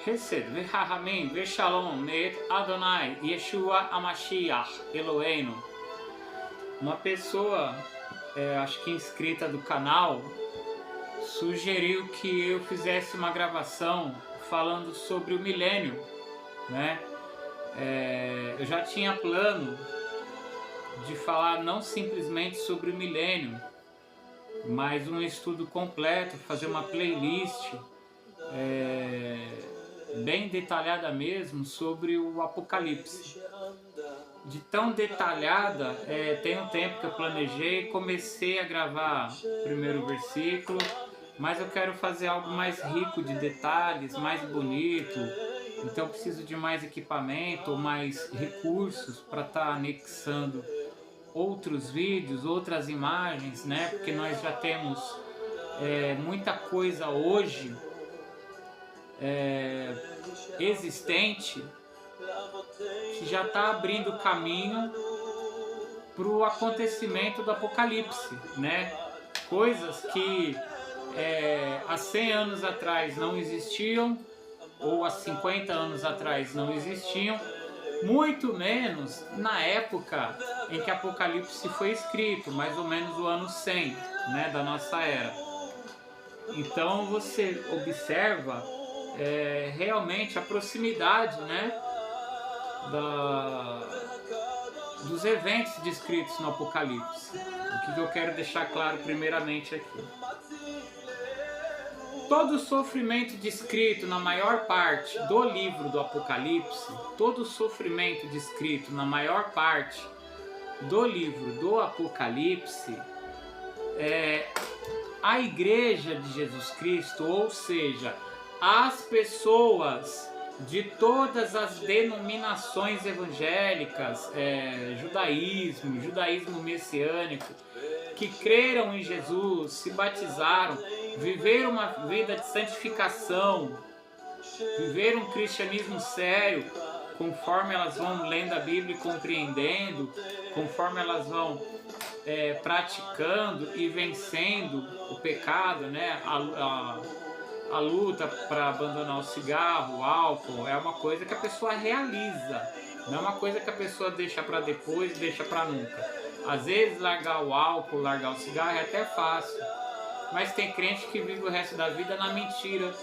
Hesed, Vehahamim, Veshalom, Meet Adonai, Yeshua Hamashiach, Eloheinu. Uma pessoa, acho que inscrita do canal, sugeriu que eu fizesse uma gravação falando sobre o milênio, né? Eu já tinha plano de falar não simplesmente sobre o milênio, mas um estudo completo, fazer uma playlist bem detalhada mesmo sobre o Apocalipse. De tão detalhada, tem um tempo que eu planejei, comecei a gravar o primeiro versículo, mas eu quero fazer algo mais rico de detalhes, mais bonito, então eu preciso de mais equipamento, mais recursos para estar anexando outros vídeos, outras imagens, né? Porque nós já temos muita coisa hoje existente que já está abrindo caminho para o acontecimento do Apocalipse, né? Coisas que há 100 anos atrás não existiam, ou há 50 anos atrás não existiam, muito menos na época em que Apocalipse foi escrito, mais ou menos o ano 100, né, da nossa era. Então você observa realmente a proximidade, né, dos eventos descritos no Apocalipse. O que eu quero deixar claro primeiramente aqui. Todo o sofrimento descrito na maior parte do livro do Apocalipse, todo o sofrimento descrito na maior parte do livro do Apocalipse, a Igreja de Jesus Cristo, ou seja, as pessoas de todas as denominações evangélicas, judaísmo messiânico, que creram em Jesus, se batizaram, viveram uma vida de santificação, viveram um cristianismo sério, conforme elas vão lendo a Bíblia e compreendendo, conforme elas vão praticando e vencendo o pecado, né? A luta para abandonar o cigarro, o álcool, é uma coisa que a pessoa realiza, não é uma coisa que a pessoa deixa para depois, deixa para nunca. Às vezes largar o álcool, largar o cigarro é até fácil, mas tem crente que vive o resto da vida na mentira,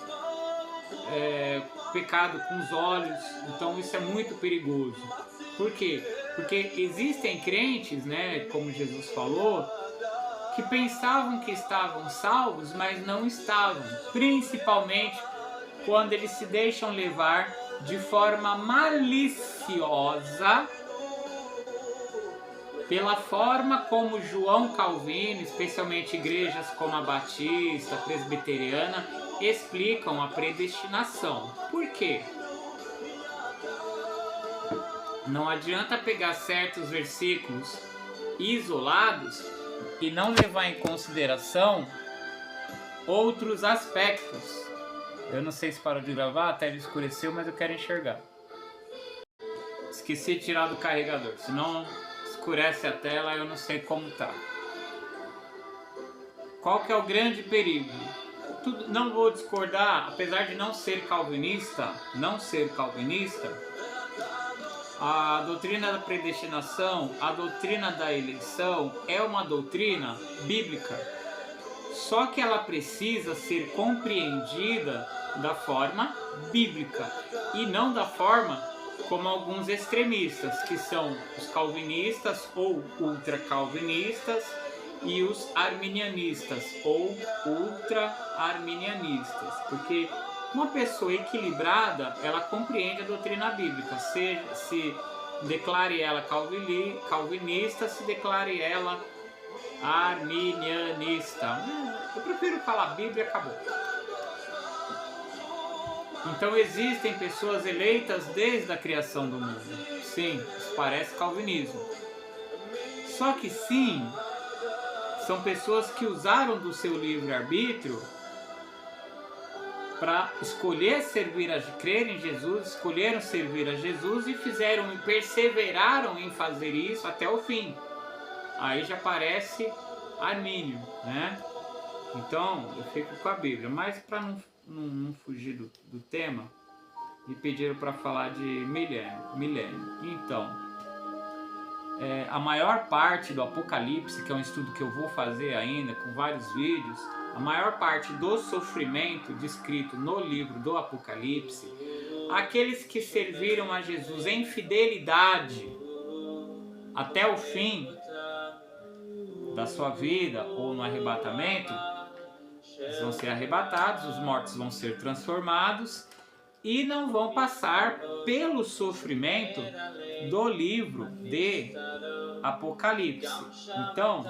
pecado com os olhos, então isso é muito perigoso. Por quê? Porque existem crentes, né, como Jesus falou, que pensavam que estavam salvos, mas não estavam, principalmente quando eles se deixam levar de forma maliciosa pela forma como João Calvino, especialmente igrejas como a Batista, a Presbiteriana, explicam a predestinação. Por quê? Não adianta pegar certos versículos isolados e não levar em consideração outros aspectos. Eu não sei se parou de gravar, a tela escureceu, mas eu quero enxergar. Esqueci de tirar do carregador, senão escurece a tela, eu não sei como tá. Qual que é o grande perigo? Não vou discordar, apesar de não ser calvinista, a doutrina da predestinação, a doutrina da eleição é uma doutrina bíblica, só que ela precisa ser compreendida da forma bíblica e não da forma como alguns extremistas, que são os calvinistas ou ultra-calvinistas e os arminianistas ou ultra-arminianistas, porque uma pessoa equilibrada, ela compreende a doutrina bíblica, se declare ela calvinista, se declare ela arminianista. Eu prefiro falar Bíblia e acabou. Então existem pessoas eleitas desde a criação do mundo. Sim, isso parece calvinismo. Só que sim, são pessoas que usaram do seu livre-arbítrio para escolher crer em Jesus, escolheram servir a Jesus e perseveraram em fazer isso até o fim. Aí já parece armínio, né? Então eu fico com a Bíblia, mas para não fugir do tema, me pediram para falar de milênio. Então, a maior parte do Apocalipse, que é um estudo que eu vou fazer ainda com vários vídeos, a maior parte do sofrimento descrito no livro do Apocalipse, aqueles que serviram a Jesus em fidelidade até o fim da sua vida ou no arrebatamento, eles vão ser arrebatados, os mortos vão ser transformados e não vão passar pelo sofrimento do livro de Apocalipse. Então,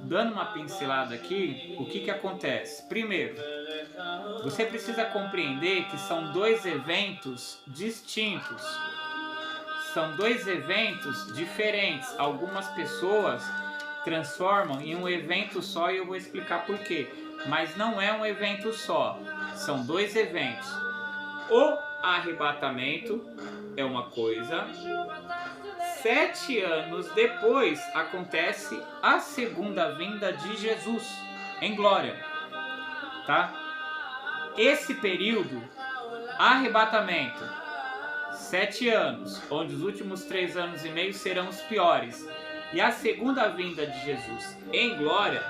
dando uma pincelada aqui, o que acontece? Primeiro, você precisa compreender que são dois eventos distintos. São dois eventos diferentes. Algumas pessoas transformam em um evento só e eu vou explicar por quê. Mas não é um evento só. São dois eventos. O arrebatamento é uma coisa. 7 anos depois acontece a segunda vinda de Jesus em glória, tá? Esse período, arrebatamento, 7 anos, onde os últimos 3 anos e meio serão os piores, e a segunda vinda de Jesus em glória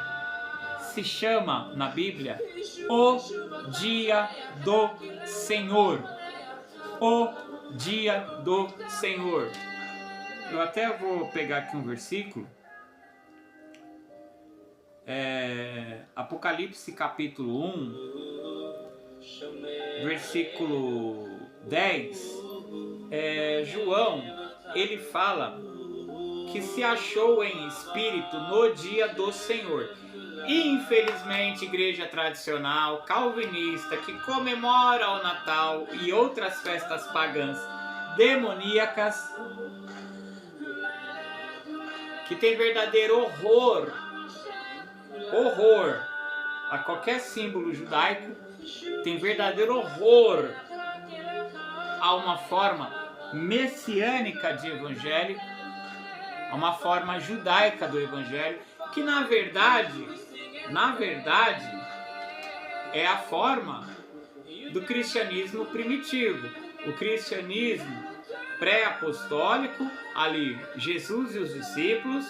se chama na Bíblia o dia do Senhor. O dia do Senhor. Eu até vou pegar aqui um versículo. Apocalipse capítulo 1, versículo 10. João, ele fala que se achou em espírito no dia do Senhor. Infelizmente, igreja tradicional, calvinista, que comemora o Natal e outras festas pagãs demoníacas, que tem verdadeiro horror a qualquer símbolo judaico, tem verdadeiro horror a uma forma messiânica de evangelho, a uma forma judaica do evangelho, que na verdade é a forma do cristianismo primitivo, o cristianismo pré-apostólico, ali Jesus e os discípulos,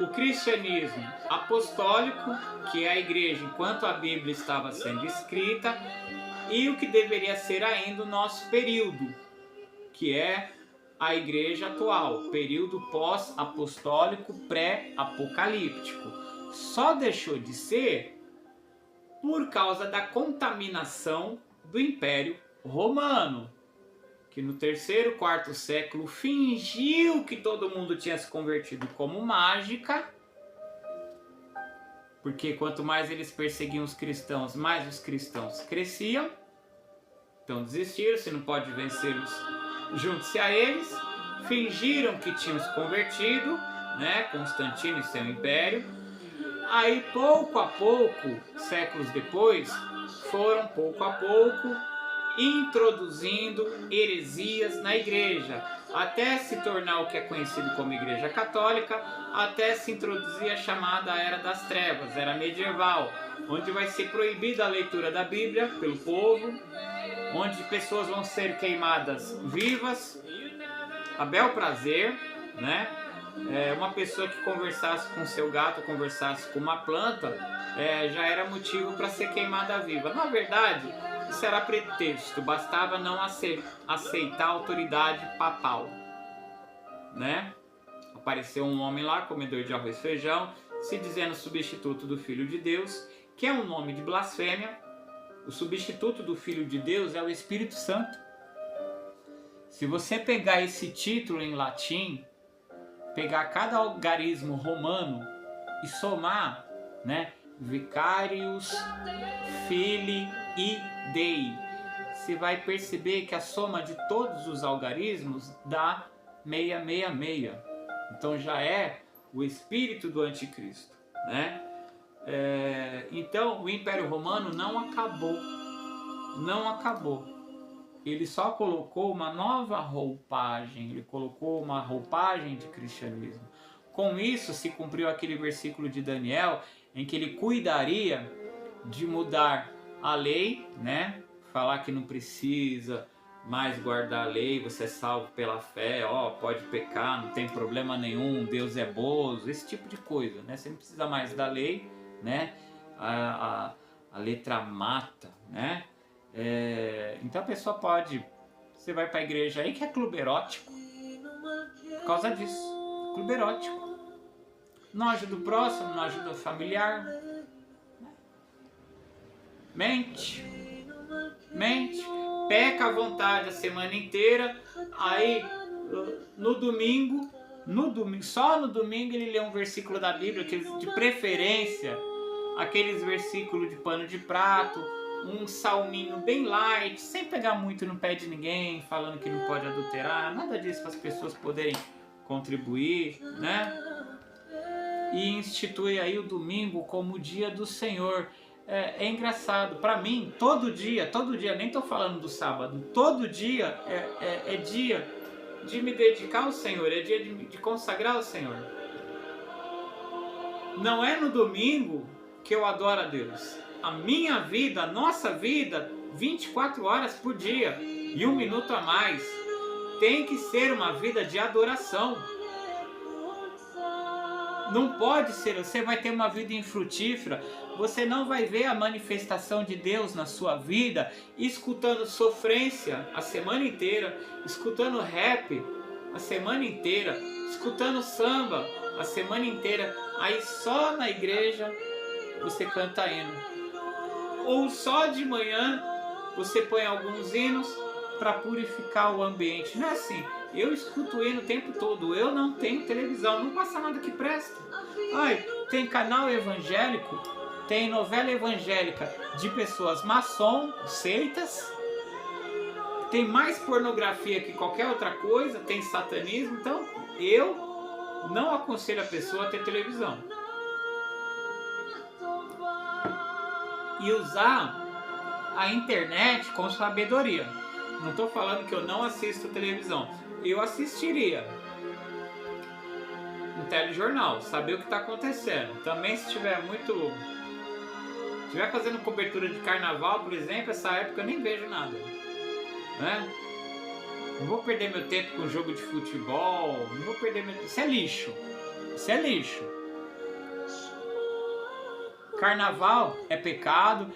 o cristianismo apostólico, que é a igreja enquanto a Bíblia estava sendo escrita, e o que deveria ser ainda o nosso período, que é a igreja atual, período pós-apostólico, pré-apocalíptico. Só deixou de ser por causa da contaminação do Império Romano, que no 3º, 4º século fingiu que todo mundo tinha se convertido como mágica, porque quanto mais eles perseguiam os cristãos, mais os cristãos cresciam. Então desistiram, se não pode vencê-los, junte-se a eles. Fingiram que tinham se convertido, né? Constantino e seu império. Aí pouco a pouco, séculos depois, foram pouco a pouco introduzindo heresias na igreja, até se tornar o que é conhecido como Igreja Católica, até se introduzir a chamada Era das Trevas, Era Medieval, onde vai ser proibida a leitura da Bíblia pelo povo, onde pessoas vão ser queimadas vivas, a bel prazer, né? Uma pessoa que conversasse com seu gato, conversasse com uma planta, já era motivo para ser queimada viva. Na verdade, isso era pretexto, bastava não aceitar a autoridade papal, né? Apareceu um homem lá, comedor de arroz e feijão, se dizendo substituto do Filho de Deus, que é um nome de blasfêmia. O substituto do Filho de Deus é o Espírito Santo. Se você pegar esse título em latim, pegar cada algarismo romano e somar, né? Vicarius Filii Dei, você vai perceber que a soma de todos os algarismos dá 666. Então já é o espírito do anticristo, né? Então o Império Romano não acabou. Ele só colocou uma nova roupagem, ele colocou uma roupagem de cristianismo. Com isso se cumpriu aquele versículo de Daniel, em que ele cuidaria de mudar a lei, né? Falar que não precisa mais guardar a lei, você é salvo pela fé, pode pecar, não tem problema nenhum, Deus é bozo, esse tipo de coisa, né? Você não precisa mais da lei, né? A letra mata, né? Então a pessoa pode, você vai para a igreja aí que é clube erótico, por causa disso, clube erótico. Não ajuda o próximo, não ajuda o familiar. Mente. Peca à vontade a semana inteira. Aí no domingo, só no domingo ele lê um versículo da Bíblia, de preferência, aqueles versículos de pano de prato, um salminho bem light, sem pegar muito no pé de ninguém, falando que não pode adulterar, nada disso, para as pessoas poderem contribuir, né? E institui aí o domingo como o dia do Senhor. É engraçado, para mim, todo dia, nem estou falando do sábado, todo dia é dia de me dedicar ao Senhor, é dia de consagrar ao Senhor. Não é no domingo que eu adoro a Deus. A minha vida, a nossa vida, 24 horas por dia e 1 minuto a mais, tem que ser uma vida de adoração. Não pode ser, você vai ter uma vida infrutífera, você não vai ver a manifestação de Deus na sua vida escutando sofrência a semana inteira, escutando rap a semana inteira, escutando samba a semana inteira, aí só na igreja você canta hino. Ou só de manhã você põe alguns hinos para purificar o ambiente. Não é assim. Eu escuto hino o tempo todo, eu não tenho televisão, não passa nada que presta. Tem canal evangélico, tem novela evangélica de pessoas maçom, seitas, tem mais pornografia que qualquer outra coisa, tem satanismo, então eu não aconselho a pessoa a ter televisão. E usar a internet com sabedoria. Não estou falando que eu não assisto televisão. Eu assistiria um telejornal, saber o que está acontecendo. Também se estiver fazendo cobertura de carnaval, por exemplo, essa época eu nem vejo nada, né? Não vou perder meu tempo com jogo de futebol, não vou perder meu... Isso é lixo. Carnaval é pecado.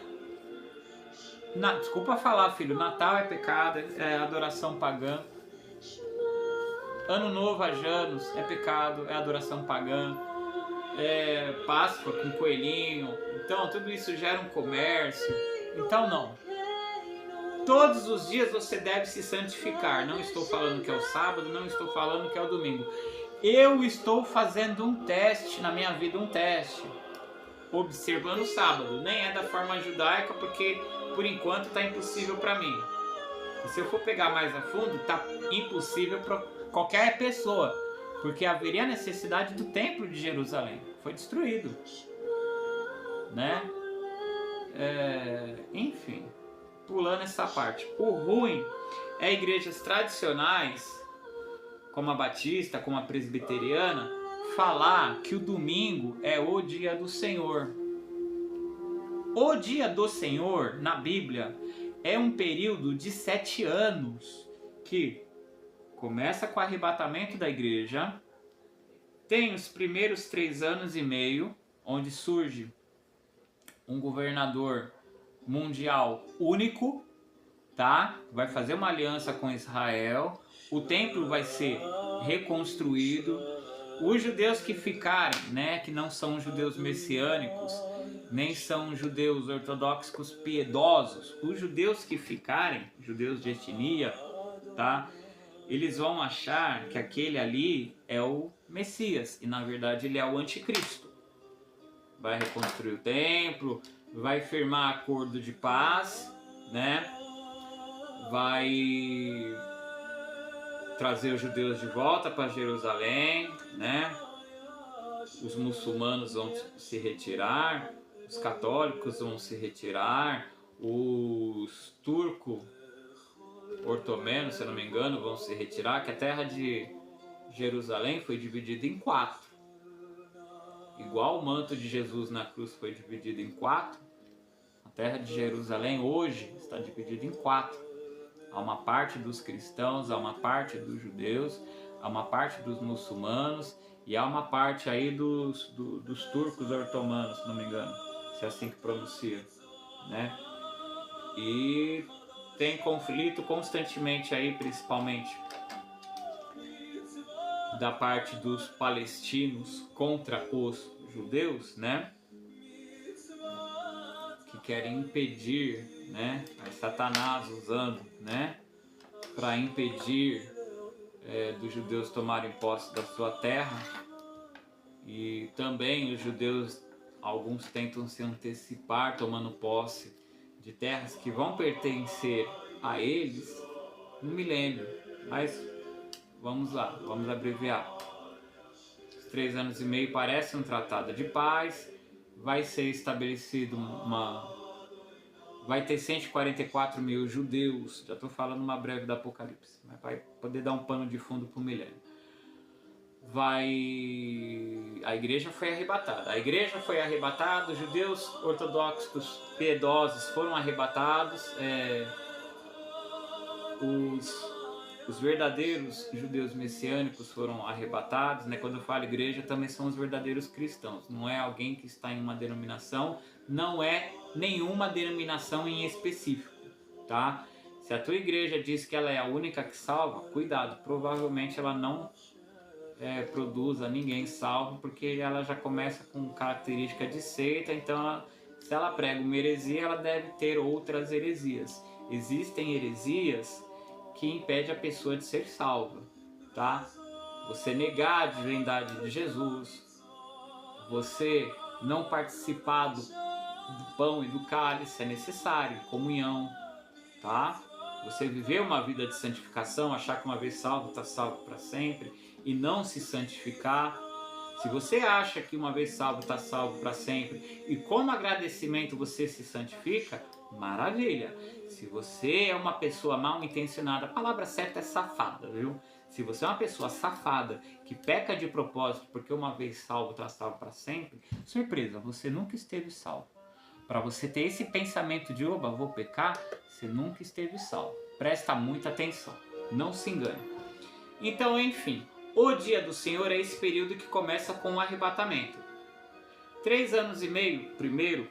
Desculpa falar, filho, Natal é pecado, é adoração pagã. Ano Novo a Janus é pecado, é adoração pagã. Páscoa com coelhinho. Então tudo isso gera um comércio. Então não. Todos os dias você deve se santificar. Não estou falando que é o sábado, não estou falando que é o domingo. Eu estou fazendo um teste na minha vida, observando o sábado. Nem é da forma judaica, porque por enquanto está impossível para mim. E se eu for pegar mais a fundo, está impossível para qualquer pessoa, porque haveria a necessidade do templo de Jerusalém. Foi destruído, né? Enfim, pulando essa parte. O ruim é igrejas tradicionais, como a Batista, como a Presbiteriana, falar que o domingo é o dia do Senhor. O dia do Senhor, na Bíblia, é um período de 7 anos que começa com o arrebatamento da igreja, tem os primeiros 3 anos e meio, onde surge um governador mundial único, tá? Vai fazer uma aliança com Israel, o templo vai ser reconstruído, os judeus que ficarem, né, que não são judeus messiânicos, nem são judeus ortodoxos piedosos, os judeus que ficarem, judeus de etnia, tá? Eles vão achar que aquele ali é o Messias, e na verdade ele é o anticristo. Vai reconstruir o templo, vai firmar acordo de paz, né? Vai trazer os judeus de volta para Jerusalém, né? Os muçulmanos vão se retirar, os católicos vão se retirar, os turco-ortomenos, se eu não me engano, vão se retirar, que a terra de Jerusalém foi dividida em 4. Igual o manto de Jesus na cruz foi dividido em 4, a terra de Jerusalém hoje está dividida em 4. Há uma parte dos cristãos, há uma parte dos judeus, há uma parte dos muçulmanos e há uma parte aí dos turcos otomanos, se não me engano, se é assim que pronuncia, né? E tem conflito constantemente aí, principalmente da parte dos palestinos contra os judeus, né? Que querem impedir, né? Aí Satanás usando, né? Para impedir dos judeus tomarem posse da sua terra. E também os judeus, alguns tentam se antecipar tomando posse de terras que vão pertencer a eles no milênio. Mas vamos lá, vamos abreviar. Os 3 anos e meio parece um tratado de paz. Vai ser estabelecido vai ter 144 mil judeus. Já estou falando uma breve do Apocalipse, mas vai poder dar um pano de fundo para o milênio. A igreja foi arrebatada. A igreja foi arrebatada, os judeus ortodoxos piedosos foram arrebatados, os verdadeiros judeus messiânicos foram arrebatados, né? Quando eu falo igreja, também são os verdadeiros cristãos. Não é alguém que está em uma denominação, não é nenhuma denominação em específico, tá? Se a tua igreja diz que ela é a única que salva, cuidado, provavelmente ela não produza ninguém salvo, porque ela já começa com característica de seita, então se ela prega uma heresia, ela deve ter outras heresias. Existem heresias que impedem a pessoa de ser salva, tá? Você negar a divindade de Jesus, você não participar do pão e do cálice, é necessário, comunhão, tá? Você viver uma vida de santificação, achar que uma vez salvo está salvo para sempre e não se santificar. Se você acha que uma vez salvo está salvo para sempre e como agradecimento você se santifica, maravilha. Se você é uma pessoa mal intencionada, a palavra certa é safada, viu? Se você é uma pessoa safada que peca de propósito porque uma vez salvo está salvo para sempre, surpresa, você nunca esteve salvo. Para você ter esse pensamento de oba, vou pecar, você nunca esteve salvo. Presta muita atenção, não se engane. Então, enfim, o dia do Senhor é esse período que começa com o arrebatamento. 3 anos e meio, primeiro,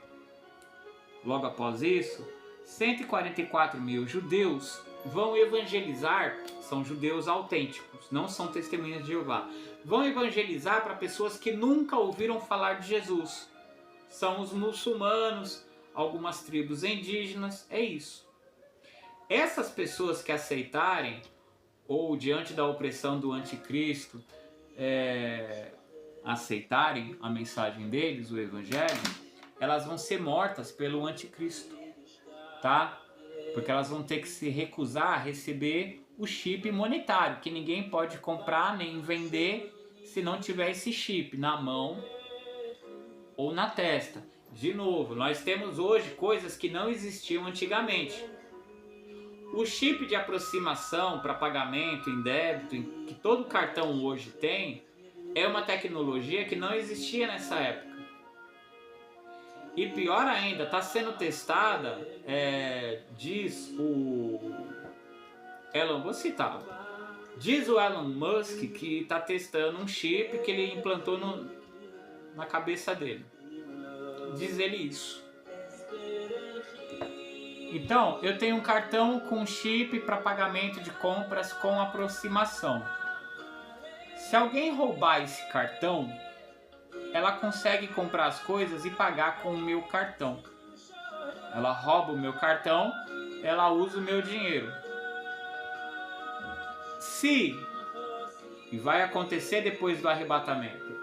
logo após isso, 144 mil judeus vão evangelizar, são judeus autênticos, não são testemunhas de Jeová, vão evangelizar para pessoas que nunca ouviram falar de Jesus. São os muçulmanos, algumas tribos indígenas, é isso. Essas pessoas que aceitarem, ou diante da opressão do anticristo, aceitarem a mensagem deles, o evangelho, elas vão ser mortas pelo anticristo, tá? Porque elas vão ter que se recusar a receber o chip monetário, que ninguém pode comprar nem vender se não tiver esse chip na mão ou na testa. De novo, nós temos hoje coisas que não existiam antigamente. O chip de aproximação para pagamento em débito, que todo cartão hoje tem, é uma tecnologia que não existia nessa época. E pior ainda, está sendo testada, diz o Elon, vou citar, diz o Elon Musk que está testando um chip que ele implantou na cabeça dele. Diz ele isso. Então, eu tenho um cartão com chip para pagamento de compras com aproximação. Se alguém roubar esse cartão, ela consegue comprar as coisas e pagar com o meu cartão. Ela rouba o meu cartão, ela usa o meu dinheiro. E vai acontecer depois do arrebatamento,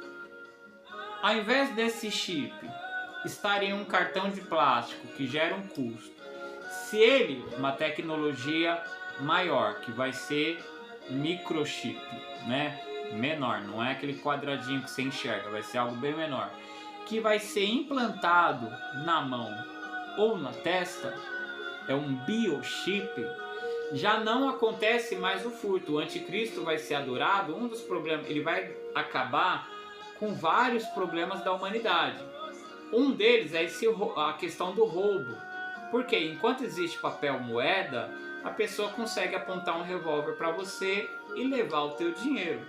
ao invés desse chip estar em um cartão de plástico que gera um custo, se ele, uma tecnologia maior, que vai ser microchip, né? Menor, não é aquele quadradinho que você enxerga, vai ser algo bem menor, que vai ser implantado na mão ou na testa, é um biochip, já não acontece mais o furto. O anticristo vai ser adorado, um dos problemas, ele vai acabar com vários problemas da humanidade. Um deles é a questão do roubo. Porque enquanto existe papel moeda, a pessoa consegue apontar um revólver para você e levar o teu dinheiro.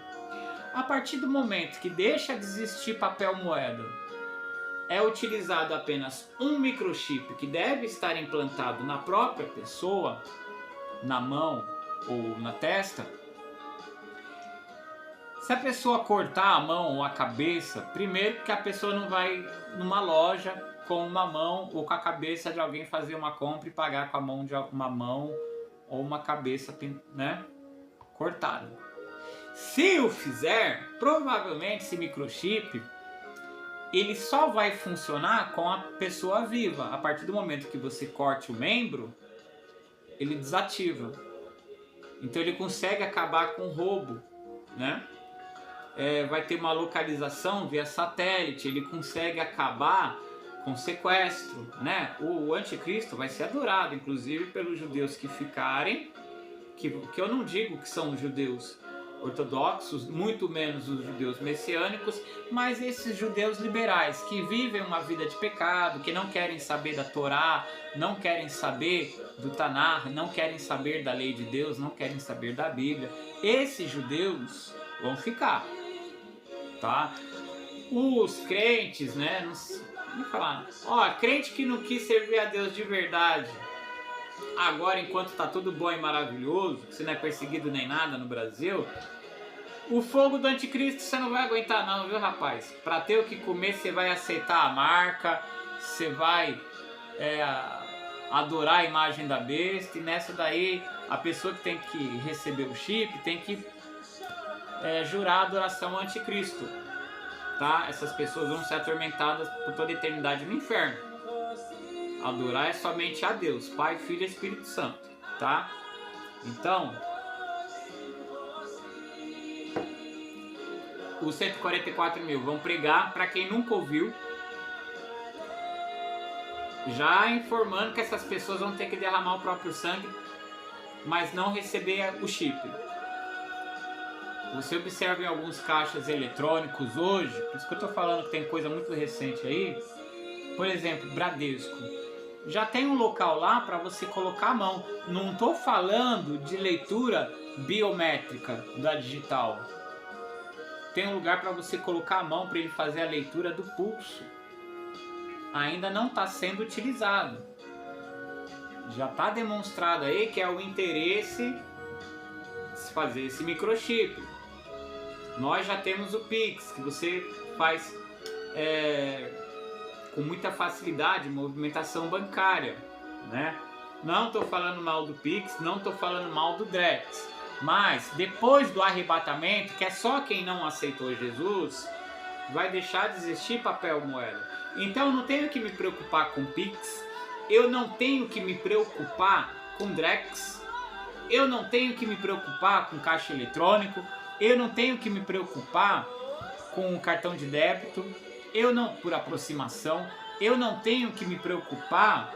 A partir do momento que deixa de existir papel moeda, é utilizado apenas um microchip que deve estar implantado na própria pessoa, na mão ou na testa. Se a pessoa cortar a mão ou a cabeça, primeiro que a pessoa não vai numa loja com uma mão ou com a cabeça de alguém fazer uma compra e pagar com a mão de uma mão ou uma cabeça, né, cortada. Se o fizer, provavelmente esse microchip ele só vai funcionar com a pessoa viva. A partir do momento que você corte o membro, ele desativa. Então ele consegue acabar com o roubo, né? Vai ter uma localização via satélite, ele consegue acabar com sequestro, né? O anticristo vai ser adorado, inclusive pelos judeus que ficarem, que eu não digo que são judeus ortodoxos, muito menos os judeus messiânicos, mas esses judeus liberais que vivem uma vida de pecado, que não querem saber da Torá, não querem saber do Tanar, não querem saber da lei de Deus, não querem saber da Bíblia, esses judeus vão ficar, tá? Os crentes, né, não falar, crente que não quis servir a Deus de verdade, agora enquanto tá tudo bom e maravilhoso, você não é perseguido nem nada no Brasil, o fogo do anticristo você não vai aguentar não, viu rapaz? Para ter o que comer você vai aceitar a marca, você vai adorar a imagem da besta, e nessa daí a pessoa que tem que receber o chip tem que jurar a adoração ao anticristo, tá? Essas pessoas vão ser atormentadas por toda a eternidade no inferno. Adorar é somente a Deus, Pai, Filho e Espírito Santo, tá? Então, os 144 mil vão pregar, para quem nunca ouviu, já informando que essas pessoas vão ter que derramar o próprio sangue, mas não receber o chip. Você observa em alguns caixas eletrônicos hoje, por isso que eu estou falando que tem coisa muito recente aí, por exemplo, Bradesco. Já tem um local lá para você colocar a mão. Não estou falando de leitura biométrica da digital. Tem um lugar para você colocar a mão para ele fazer a leitura do pulso. Ainda não está sendo utilizado. Já está demonstrado aí que é o interesse de fazer esse microchip. Nós já temos o Pix, que você faz com muita facilidade, movimentação bancária, né? Não estou falando mal do Pix, não estou falando mal do Drex, mas depois do arrebatamento, que é só quem não aceitou Jesus, vai deixar de existir papel moeda. Então eu não tenho que me preocupar com Pix, eu não tenho que me preocupar com Drex, eu não tenho que me preocupar com caixa eletrônico, eu não tenho que me preocupar com cartão de débito, por aproximação, eu não tenho que me preocupar.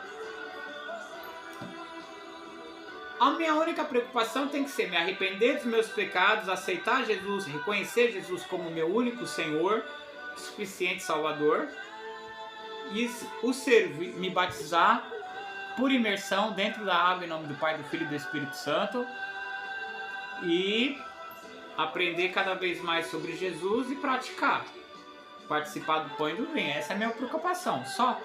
A minha única preocupação tem que ser me arrepender dos meus pecados, aceitar Jesus, reconhecer Jesus como meu único Senhor, suficiente Salvador, e o servir, me batizar por imersão dentro da água em nome do Pai, do Filho e do Espírito Santo, e aprender cada vez mais sobre Jesus e praticar. Participar do pão e do vinho. Essa é a minha preocupação. Só.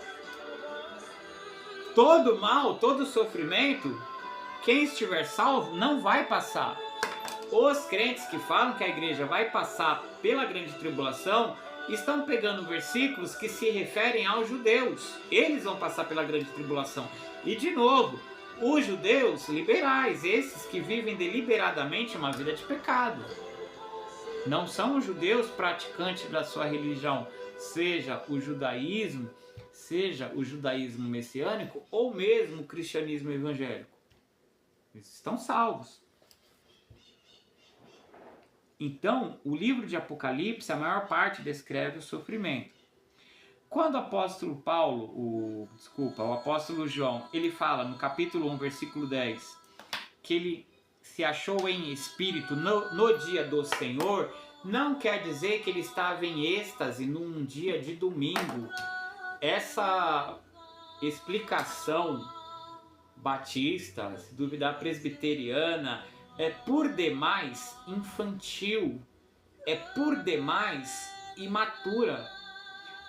Todo mal, todo sofrimento, quem estiver salvo não vai passar. Os crentes que falam que a igreja vai passar pela grande tribulação estão pegando versículos que se referem aos judeus. Eles vão passar pela grande tribulação. E de novo, os judeus liberais, esses que vivem deliberadamente uma vida de pecado. Não são os judeus praticantes da sua religião, seja o judaísmo messiânico ou mesmo o cristianismo evangélico. Eles estão salvos. Então, o livro de Apocalipse, a maior parte descreve o sofrimento. Quando o apóstolo o apóstolo João, ele fala no capítulo 1, versículo 10, que ele se achou em espírito no dia do Senhor, não quer dizer que ele estava em êxtase num dia de domingo. Essa explicação batista, se duvidar presbiteriana, é por demais infantil, é por demais imatura.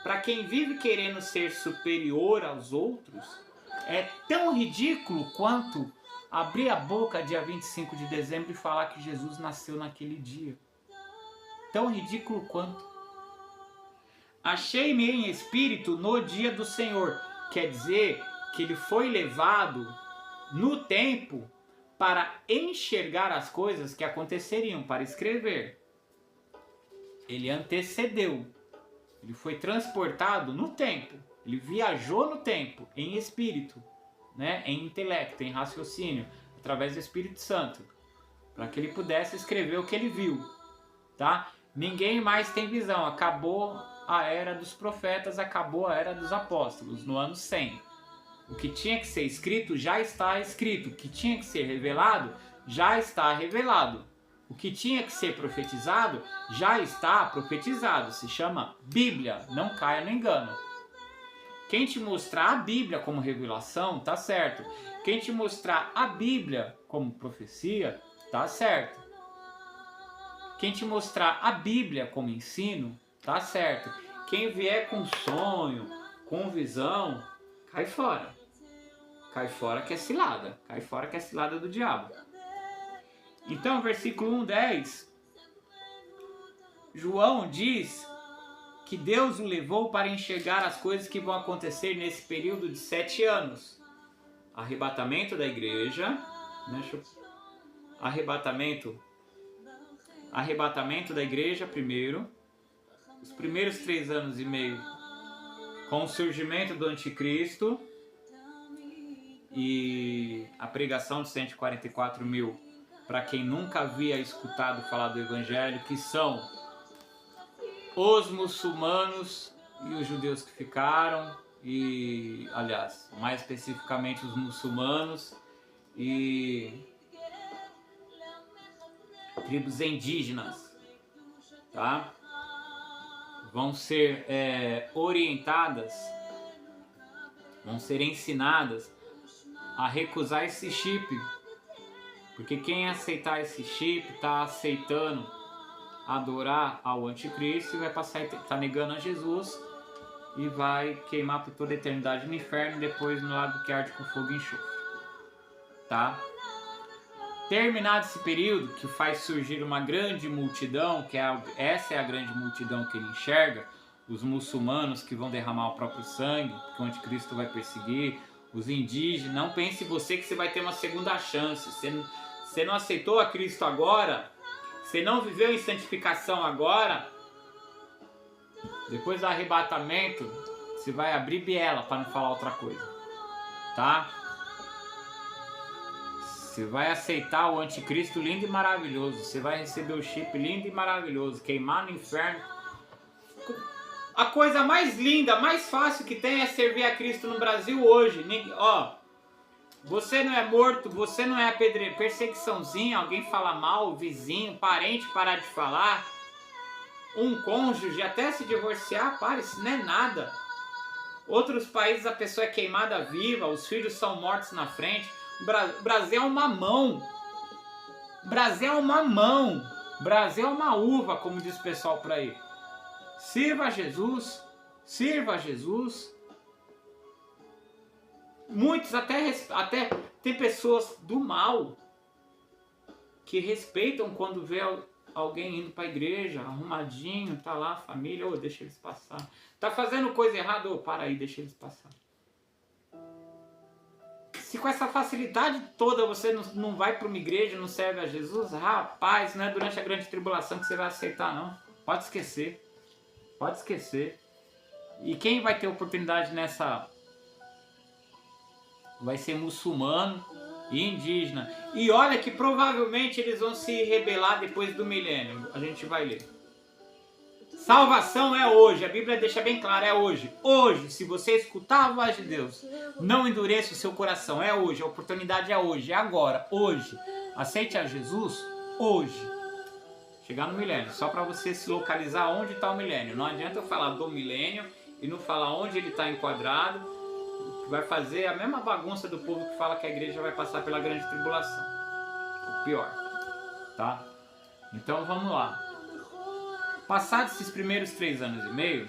Para quem vive querendo ser superior aos outros, é tão ridículo quanto abrir a boca dia 25 de dezembro e falar que Jesus nasceu naquele dia. Tão ridículo quanto. Achei-me em espírito no dia do Senhor. Quer dizer que ele foi levado no tempo para enxergar as coisas que aconteceriam, para escrever. Ele antecedeu. Ele foi transportado no tempo. Ele viajou no tempo, em espírito, né? Em intelecto, em raciocínio, através do Espírito Santo, para que ele pudesse escrever o que ele viu, tá? Ninguém mais tem visão. Acabou a era dos profetas, acabou a era dos apóstolos, no ano 100. O que tinha que ser escrito já está escrito. O que tinha que ser revelado já está revelado. O que tinha que ser profetizado já está profetizado. Se chama Bíblia. Não caia no engano. Quem te mostrar a Bíblia como revelação, tá certo. Quem te mostrar a Bíblia como profecia, tá certo. Quem te mostrar a Bíblia como ensino, tá certo. Quem vier com sonho, com visão, cai fora. Cai fora que é cilada. Cai fora que é cilada do diabo. Então, versículo 1:10, João diz que Deus o levou para enxergar as coisas que vão acontecer nesse período de 7 anos. Arrebatamento da igreja, arrebatamento da igreja primeiro, os primeiros 3 anos e meio com o surgimento do anticristo e a pregação de 144 mil para quem nunca havia escutado falar do evangelho, que são os muçulmanos e os judeus que ficaram, e, aliás, mais especificamente os muçulmanos e tribos indígenas, tá? Vão ser orientadas, vão ser ensinadas a recusar esse chip, porque quem aceitar esse chip está aceitando adorar ao anticristo e vai passar, tá negando a Jesus e vai queimar por toda a eternidade no inferno e depois no lago que arde com fogo e enxofre, tá? Terminado esse período, que faz surgir uma grande multidão, essa é a grande multidão que ele enxerga, os muçulmanos que vão derramar o próprio sangue, que o anticristo vai perseguir, os indígenas. Não pense você que você vai ter uma segunda chance. Você não aceitou a Cristo agora, você não viveu em santificação agora, depois do arrebatamento, você vai abrir biela, para não falar outra coisa, tá? Você vai aceitar o anticristo lindo e maravilhoso, você vai receber o chip lindo e maravilhoso, queimar no inferno. A coisa mais linda, mais fácil que tem é servir a Cristo no Brasil hoje. Você não é morto, você não é perseguiçãozinha, alguém fala mal, vizinho, parente parar de falar, um cônjuge até se divorciar, para, isso não é nada. Outros países a pessoa é queimada viva, os filhos são mortos na frente. O Brasil é uma mão. Brasil é uma mão. Brasil é uma uva, como diz o pessoal por aí. Sirva a Jesus. Sirva a Jesus. Muitos até tem pessoas do mal que respeitam quando vê alguém indo para a igreja, arrumadinho, tá lá a família, deixa eles passar. Tá fazendo coisa errada, para aí, deixa eles passar. Se com essa facilidade toda você não vai para uma igreja, não serve a Jesus, rapaz, não é durante a grande tribulação que você vai aceitar, não. Pode esquecer. Pode esquecer. E quem vai ter oportunidade nessa... vai ser muçulmano e indígena. E olha que provavelmente eles vão se rebelar depois do milênio. A gente vai ler. Salvação é hoje. A Bíblia deixa bem claro, é hoje. Hoje, se você escutar a voz de Deus, não endureça o seu coração. É hoje, a oportunidade é hoje, é agora, hoje. Aceite a Jesus hoje. Chegar no milênio, só para você se localizar onde está o milênio. Não adianta eu falar do milênio e não falar onde ele está enquadrado. que vai fazer a mesma bagunça do povo que fala que a igreja vai passar pela grande tribulação. O pior, tá? Então vamos lá. Passados esses primeiros 3 anos e meio,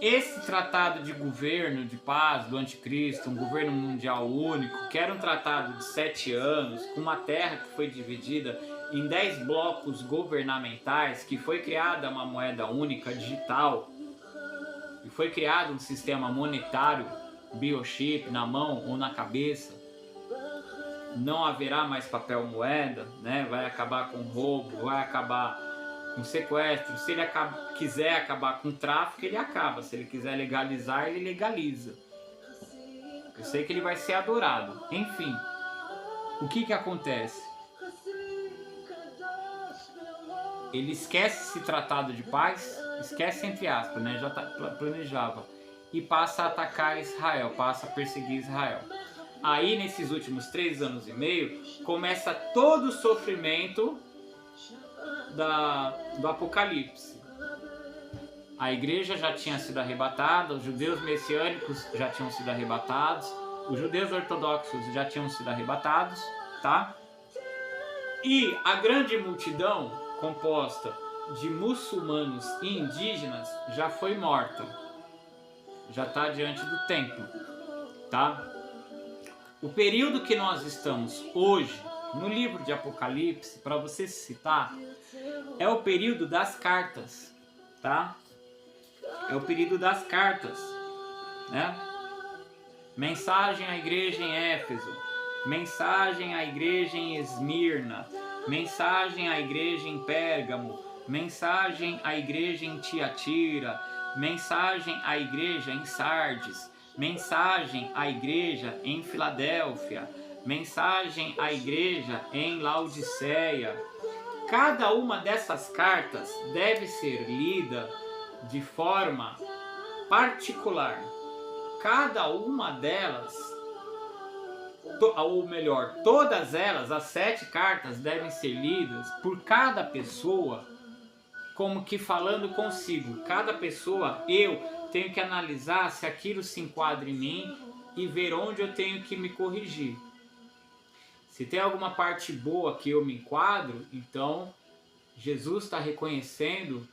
esse tratado de governo, de paz do anticristo, um governo mundial único, que era um tratado de 7 anos, com uma terra que foi dividida em 10 blocos governamentais, que foi criada uma moeda única digital, e foi criado um sistema monetário, biochip, na mão ou na cabeça. Não haverá mais papel moeda, né? Vai acabar com roubo, vai acabar com sequestro. Se ele quiser acabar com tráfico, ele acaba. Se ele quiser legalizar, ele legaliza. Eu sei que ele vai ser adorado. Enfim, o que acontece? Ele esquece esse tratado de paz, esquece entre aspas, né? Já planejava, e passa a atacar Israel, passa a perseguir Israel. Aí, nesses últimos 3 anos e meio, começa todo o sofrimento do Apocalipse. A igreja já tinha sido arrebatada, os judeus messiânicos já tinham sido arrebatados, os judeus ortodoxos já tinham sido arrebatados, tá? E a grande multidão, composta de muçulmanos e indígenas, já foi morta. Já está diante do templo, tá? O período que nós estamos hoje, no livro de Apocalipse, para você citar, é o período das cartas, tá? É o período das cartas, né? Mensagem à igreja em Éfeso, mensagem à igreja em Esmirna, mensagem à igreja em Pérgamo, mensagem à igreja em Tiatira, mensagem à igreja em Sardes, mensagem à igreja em Filadélfia, mensagem à igreja em Laodiceia. Cada uma dessas cartas deve ser lida de forma particular. Cada uma delas, ou melhor, todas elas, as 7 cartas, devem ser lidas por cada pessoa, como que falando consigo. Cada pessoa, eu tenho que analisar se aquilo se enquadra em mim e ver onde eu tenho que me corrigir. Se tem alguma parte boa que eu me enquadro, então Jesus está reconhecendo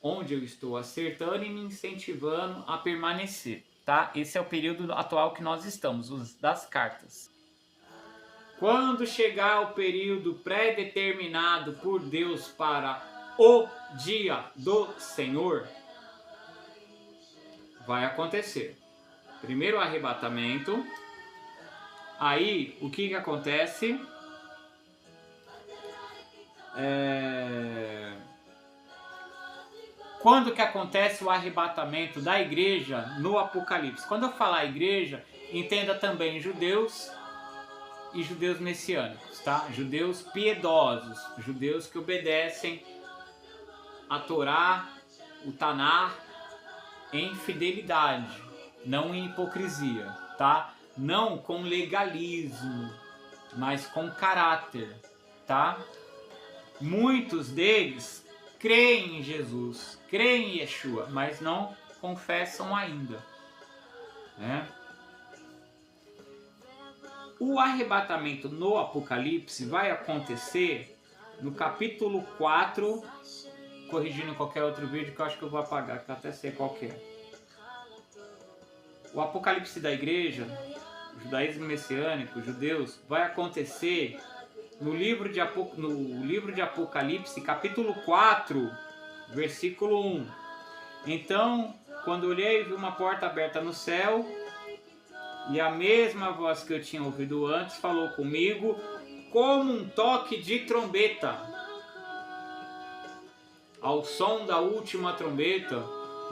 onde eu estou acertando e me incentivando a permanecer, tá? Esse é o período atual que nós estamos, os das cartas. Quando chegar o período pré-determinado por Deus para o dia do Senhor, vai acontecer. Primeiro o arrebatamento. Aí, o que acontece? Quando que acontece o arrebatamento da igreja no Apocalipse? Quando eu falar igreja, entenda também judeus e judeus messiânicos, tá? Judeus piedosos, judeus que obedecem a Torá, o Tanar, em fidelidade, não em hipocrisia, tá? Não com legalismo, mas com caráter, tá? Muitos deles creem em Jesus, creem em Yeshua, mas não confessam ainda, né? O arrebatamento no Apocalipse vai acontecer no capítulo 4, corrigindo qualquer outro vídeo que eu acho que eu vou apagar, que eu até sei qual que é. O Apocalipse da igreja, o judaísmo messiânico, os judeus, vai acontecer no livro de Apocalipse, capítulo 4, versículo 1. Então, quando olhei, vi uma porta aberta no céu, e a mesma voz que eu tinha ouvido antes falou comigo como um toque de trombeta. Ao som da última trombeta,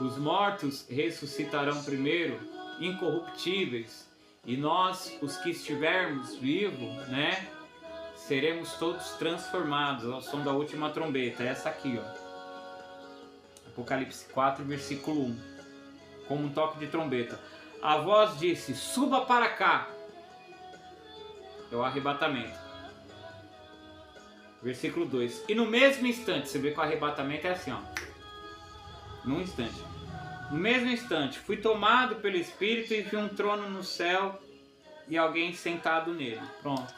os mortos ressuscitarão primeiro, incorruptíveis, e nós, os que estivermos vivos, né, seremos todos transformados ao som da última trombeta. Essa aqui, ó. Apocalipse 4, versículo 1. Como um toque de trombeta. A voz disse: suba para cá. É o arrebatamento. Versículo 2. E no mesmo instante, você vê que o arrebatamento é assim, ó. Num instante. No mesmo instante, fui tomado pelo Espírito e vi um trono no céu e alguém sentado nele. Pronto,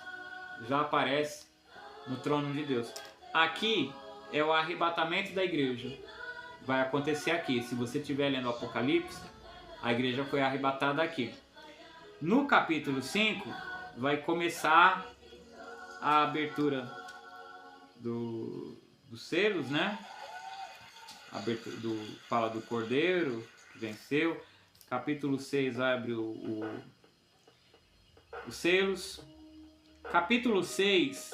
já aparece no trono de Deus. Aqui é o arrebatamento da igreja. Vai acontecer aqui. Se você estiver lendo o Apocalipse, a igreja foi arrebatada aqui. No capítulo 5, vai começar a abertura dos selos, né? Fala do Cordeiro que venceu. Capítulo 6 abre os selos. Capítulo 6,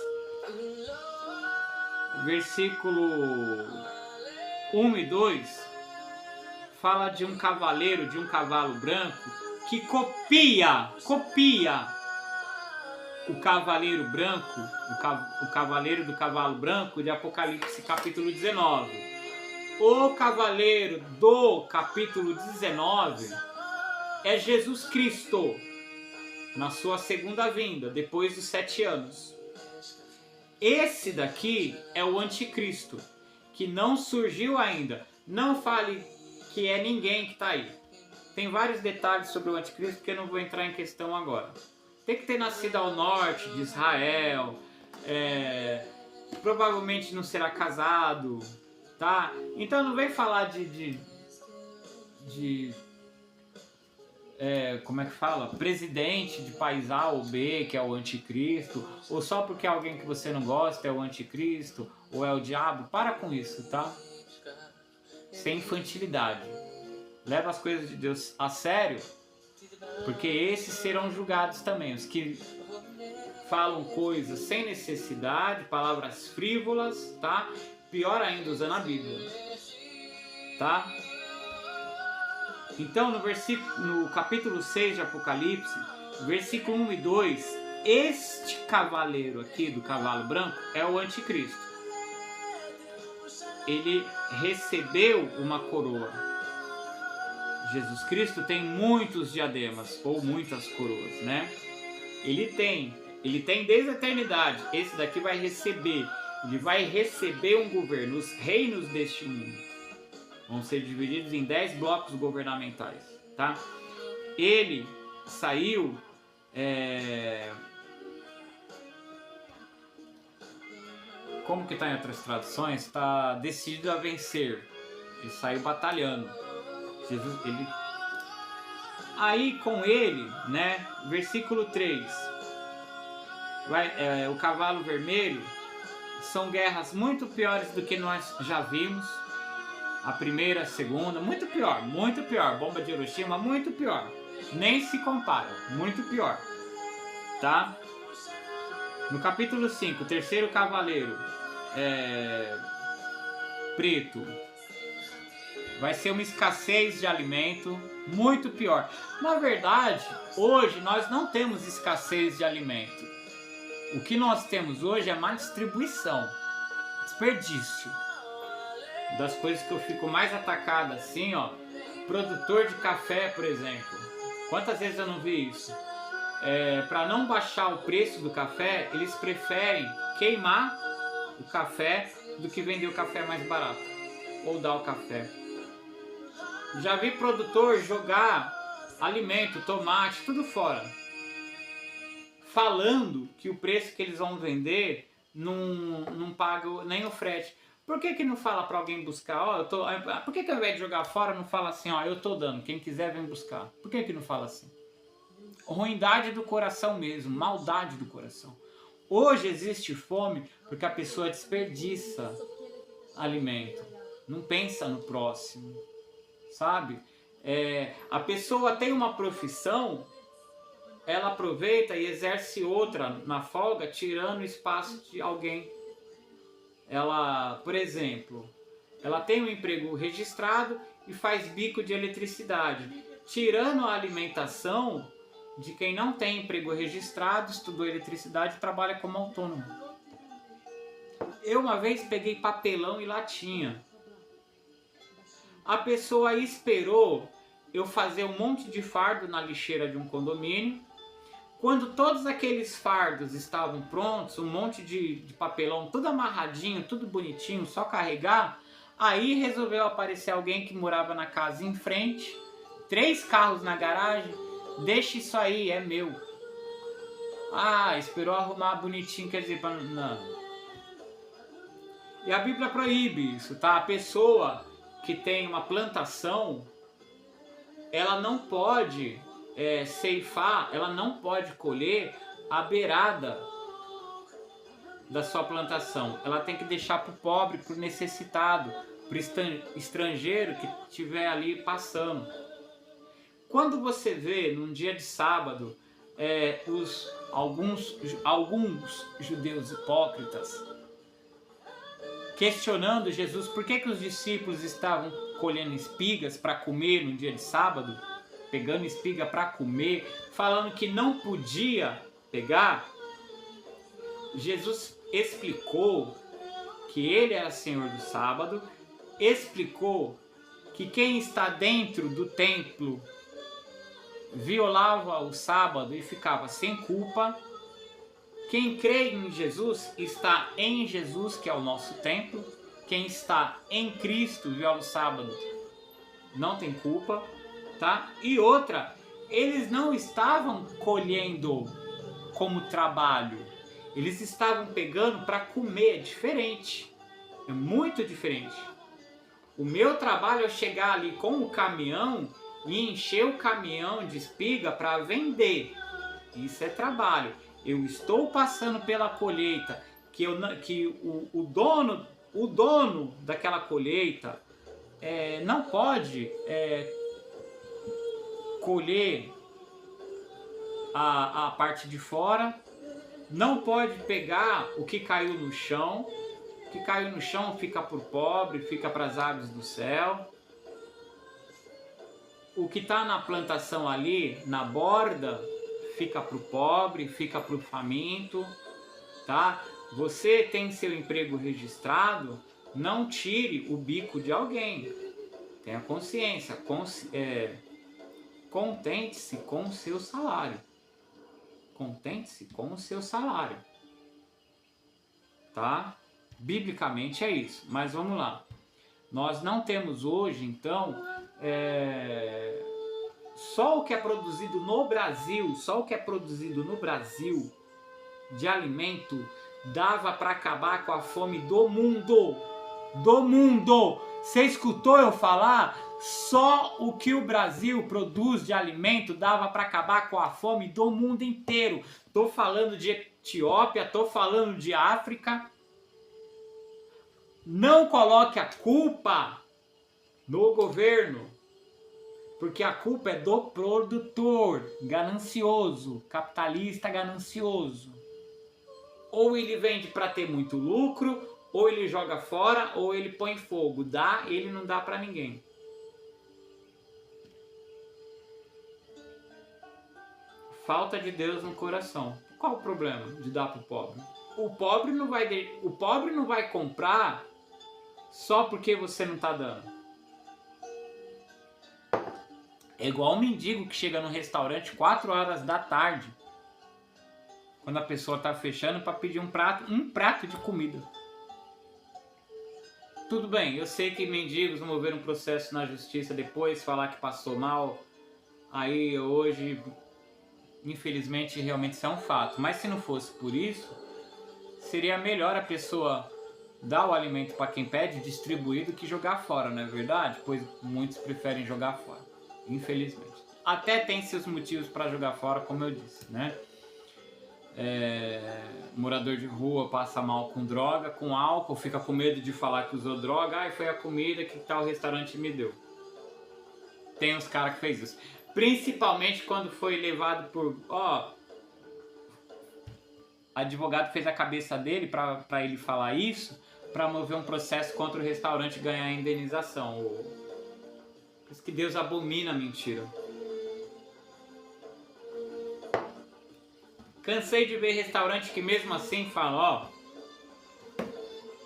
versículo 1 e 2, fala de um cavaleiro, de um cavalo branco, que copia o cavaleiro branco, o cavaleiro do cavalo branco de Apocalipse capítulo 19. O cavaleiro do capítulo 19 é Jesus Cristo, na sua segunda vinda, depois dos 7 anos. Esse daqui é o anticristo, que não surgiu ainda. Não fale que é ninguém que está aí. Tem vários detalhes sobre o anticristo que eu não vou entrar em questão agora. Tem que ter nascido ao norte de Israel, provavelmente não será casado, tá? Então não vem falar como é que fala? Presidente de país A ou B, que é o anticristo, ou só porque alguém que você não gosta é o anticristo, ou é o diabo. Para com isso, tá? Sem infantilidade. Leva as coisas de Deus a sério, porque esses serão julgados também. Os que falam coisas sem necessidade, palavras frívolas, tá? Pior ainda, usando a Bíblia, tá? Então, no capítulo 6 de Apocalipse, versículo 1 e 2, este cavaleiro aqui do cavalo branco é o anticristo. Ele recebeu uma coroa. Jesus Cristo tem muitos diademas, ou muitas coroas, né? Ele tem desde a eternidade. Esse daqui vai receber. Ele vai receber um governo. Os reinos deste mundo vão ser divididos em 10 blocos governamentais, tá? Ele saiu como que está em outras traduções? Está decidido a vencer. Ele saiu batalhando. Jesus, aí com ele, né? Versículo 3. O cavalo vermelho. São guerras muito piores do que nós já vimos. A primeira, a segunda, muito pior. Bomba de Hiroshima, muito pior. Nem se compara, muito pior. Tá? No capítulo 5, o terceiro cavaleiro preto. Vai ser uma escassez de alimento muito pior. Na verdade, hoje nós não temos escassez de alimento. O que nós temos hoje é má distribuição, desperdício. Das coisas que eu fico mais atacado assim, ó, produtor de café, por exemplo. Quantas vezes eu não vi isso? Para não baixar o preço do café, eles preferem queimar o café do que vender o café mais barato, ou dar o café. Já vi produtor jogar alimento, tomate, tudo fora, falando que o preço que eles vão vender não paga nem o frete. Por que não fala para alguém buscar? Por que ao invés de jogar fora não fala assim, ó, eu tô dando, quem quiser vem buscar? Por que não fala assim? Ruindade do coração mesmo, maldade do coração. Hoje existe fome porque a pessoa desperdiça alimento, não pensa no próximo, sabe? A pessoa tem uma profissão, ela aproveita e exerce outra na folga, tirando o espaço de alguém. Ela, por exemplo, ela tem um emprego registrado e faz bico de eletricidade, tirando a alimentação de quem não tem emprego registrado, estudou eletricidade e trabalha como autônomo. Eu uma vez peguei papelão e latinha. A pessoa esperou eu fazer um monte de fardo na lixeira de um condomínio. Quando todos aqueles fardos estavam prontos, um monte de papelão tudo amarradinho, tudo bonitinho, só carregar, Aí resolveu aparecer alguém que morava na casa em frente, 3 carros na garagem, deixa isso aí, é meu. Ah, esperou arrumar bonitinho, quer dizer, não. E a Bíblia proíbe isso, tá? A pessoa que tem uma plantação, ela não pode ceifar, ela não pode colher a beirada da sua plantação. Ela tem que deixar para o pobre, para o necessitado, para o estrangeiro que estiver ali passando. Quando você vê num dia de sábado alguns judeus hipócritas questionando Jesus por que os discípulos estavam colhendo espigas para comer no dia de sábado, pegando espiga para comer, falando que não podia pegar, Jesus explicou que ele era Senhor do sábado, explicou que quem está dentro do templo violava o sábado e ficava sem culpa. Quem crê em Jesus está em Jesus, que é o nosso templo. Quem está em Cristo viola o sábado, não tem culpa, tá? E outra, eles não estavam colhendo como trabalho. Eles estavam pegando para comer, é diferente. É muito diferente. O meu trabalho é chegar ali com o caminhão e encher o caminhão de espiga para vender. Isso é trabalho. Eu estou passando pela colheita, que o dono daquela colheita não pode colher a parte de fora, não pode pegar o que caiu no chão. O que caiu no chão fica para o pobre, fica para as aves do céu. O que está na plantação ali, na borda, fica para o pobre, fica para o faminto, tá? Você tem seu emprego registrado, não tire o bico de alguém. Tenha consciência, contente-se com o seu salário. Contente-se com o seu salário, tá? Biblicamente é isso, mas vamos lá. Nós não temos hoje, então, só o que é produzido no Brasil, de alimento, dava para acabar com a fome do mundo. Do mundo! Você escutou eu falar? Só o que o Brasil produz de alimento dava para acabar com a fome do mundo inteiro. Tô falando de Etiópia, tô falando de África. Não coloque a culpa no governo, porque a culpa é do produtor ganancioso, capitalista ganancioso. Ou ele vende para ter muito lucro, ou ele joga fora, ou ele põe fogo. Ele não dá para ninguém. Falta de Deus no coração. Qual o problema de dar para o pobre? O pobre não vai comprar só porque você não está dando. É igual um mendigo que chega no restaurante 4 horas da tarde, quando a pessoa está fechando, para pedir um prato de comida. Tudo bem, eu sei que mendigos moveram um processo na justiça depois, falar que passou mal. Aí hoje, infelizmente, realmente isso é um fato. Mas se não fosse por isso, seria melhor a pessoa dar o alimento para quem pede, distribuir, do que jogar fora, não é verdade? Pois muitos preferem jogar fora, infelizmente. Até tem seus motivos para jogar fora, como eu disse, né? Morador de rua passa mal com droga, com álcool, fica com medo de falar que usou droga. Foi a comida que tal restaurante me deu. Tem uns caras que fez isso. Principalmente quando foi levado por... advogado fez a cabeça dele para ele falar isso, para mover um processo contra o restaurante e ganhar a indenização. Por isso que Deus abomina a mentira. Cansei de ver restaurante que mesmo assim fala,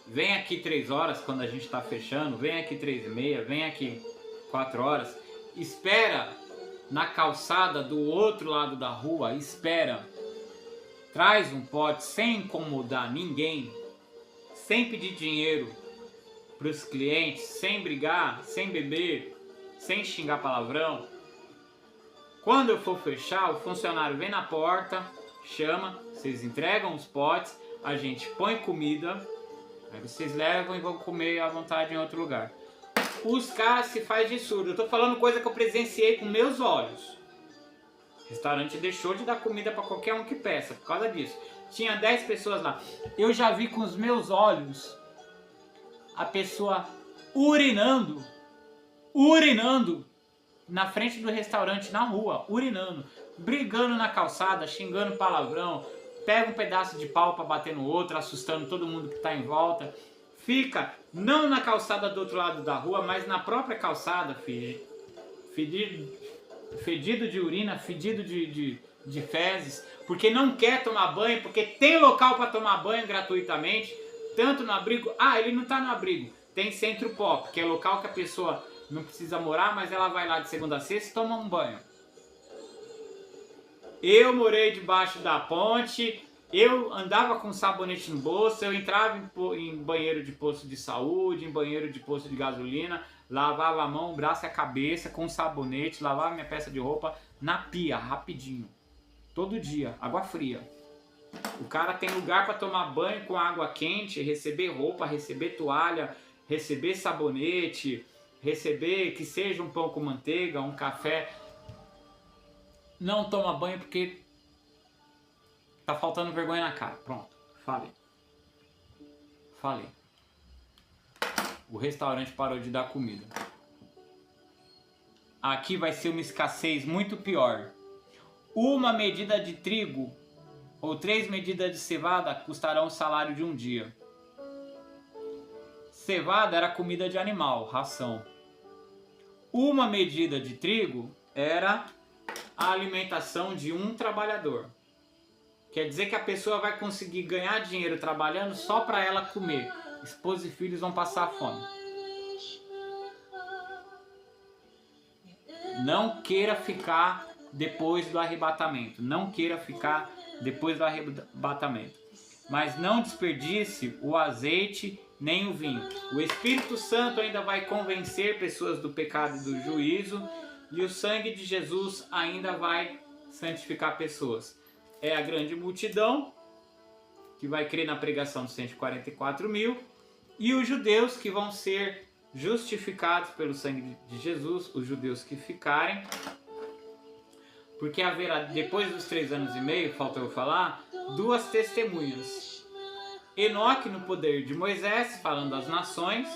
vem aqui 3 horas quando a gente está fechando, vem aqui 3h30, vem aqui 4 horas, espera na calçada do outro lado da rua, espera, traz um pote sem incomodar ninguém, sem pedir dinheiro, para os clientes, sem brigar, sem beber, sem xingar palavrão. Quando eu for fechar, o funcionário vem na porta, chama, vocês entregam os potes, a gente põe comida, aí vocês levam e vão comer à vontade em outro lugar. Os caras se fazem de surdo. Eu tô falando coisa que eu presenciei com meus olhos. O restaurante deixou de dar comida para qualquer um que peça, por causa disso. Tinha 10 pessoas lá. Eu já vi com os meus olhos a pessoa urinando na frente do restaurante, na rua, urinando, brigando na calçada, xingando palavrão, pega um pedaço de pau para bater no outro, assustando todo mundo que tá em volta. Fica não na calçada do outro lado da rua, mas na própria calçada, fedido de urina, fedido de fezes, porque não quer tomar banho, porque tem local para tomar banho gratuitamente, tanto no abrigo. Ah, ele não está no abrigo. Tem Centro Pop, que é local que a pessoa não precisa morar, mas ela vai lá de segunda a sexta e toma um banho. Eu morei debaixo da ponte, eu andava com sabonete no bolso, eu entrava em banheiro de posto de saúde, em banheiro de posto de gasolina, lavava a mão, o braço e a cabeça com sabonete, lavava minha peça de roupa na pia, rapidinho. Todo dia, água fria. O cara tem lugar para tomar banho com água quente, receber roupa, receber toalha, receber sabonete, receber que seja um pão com manteiga, um café. Não toma banho porque tá faltando vergonha na cara. Pronto, falei. O restaurante parou de dar comida. Aqui vai ser uma escassez muito pior. Uma medida de trigo ou 3 medidas de cevada custarão o salário de um dia. Cevada era comida de animal, ração. Uma medida de trigo era a alimentação de um trabalhador. Quer dizer que a pessoa vai conseguir ganhar dinheiro trabalhando só para ela comer. Esposa e filhos vão passar fome. Não queira ficar depois do arrebatamento. Não queira ficar depois do arrebatamento. Mas não desperdice o azeite nem o vinho. O Espírito Santo ainda vai convencer pessoas do pecado e do juízo. E o sangue de Jesus ainda vai santificar pessoas. É a grande multidão que vai crer na pregação dos 144 mil. E os judeus que vão ser justificados pelo sangue de Jesus. Os judeus que ficarem. Porque haverá, depois dos 3 anos e meio, falta eu falar, 2 testemunhas. Enoque no poder de Moisés, falando às nações,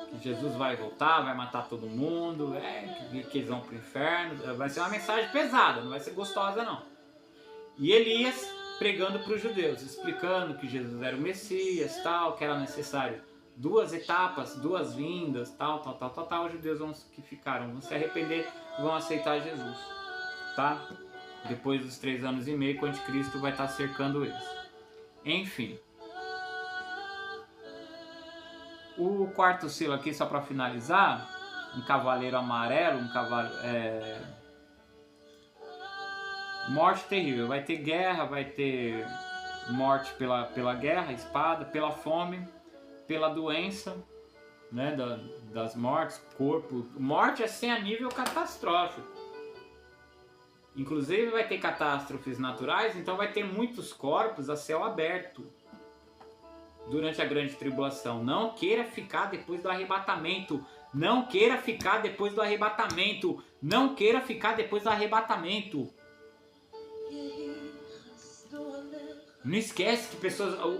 que Jesus vai voltar, vai matar todo mundo, que eles vão para o inferno. Vai ser uma mensagem pesada, não vai ser gostosa não. E Elias pregando para os judeus, explicando que Jesus era o Messias, tal, que era necessário 2 etapas, 2 vindas, tal. Os judeus que ficaram vão se arrepender e vão aceitar Jesus. Tá? Depois dos 3 anos e meio, o anticristo vai estar cercando eles. Enfim. O quarto selo aqui, só para finalizar, um cavaleiro amarelo, morte terrível. Vai ter guerra, vai ter morte pela guerra, espada, pela fome, pela doença, né, das mortes, corpo. Morte assim a nível catastrófico. Inclusive vai ter catástrofes naturais, então vai ter muitos corpos a céu aberto durante a grande tribulação. Não queira ficar depois do arrebatamento. Não queira ficar depois do arrebatamento. Não queira ficar depois do arrebatamento. Não esquece que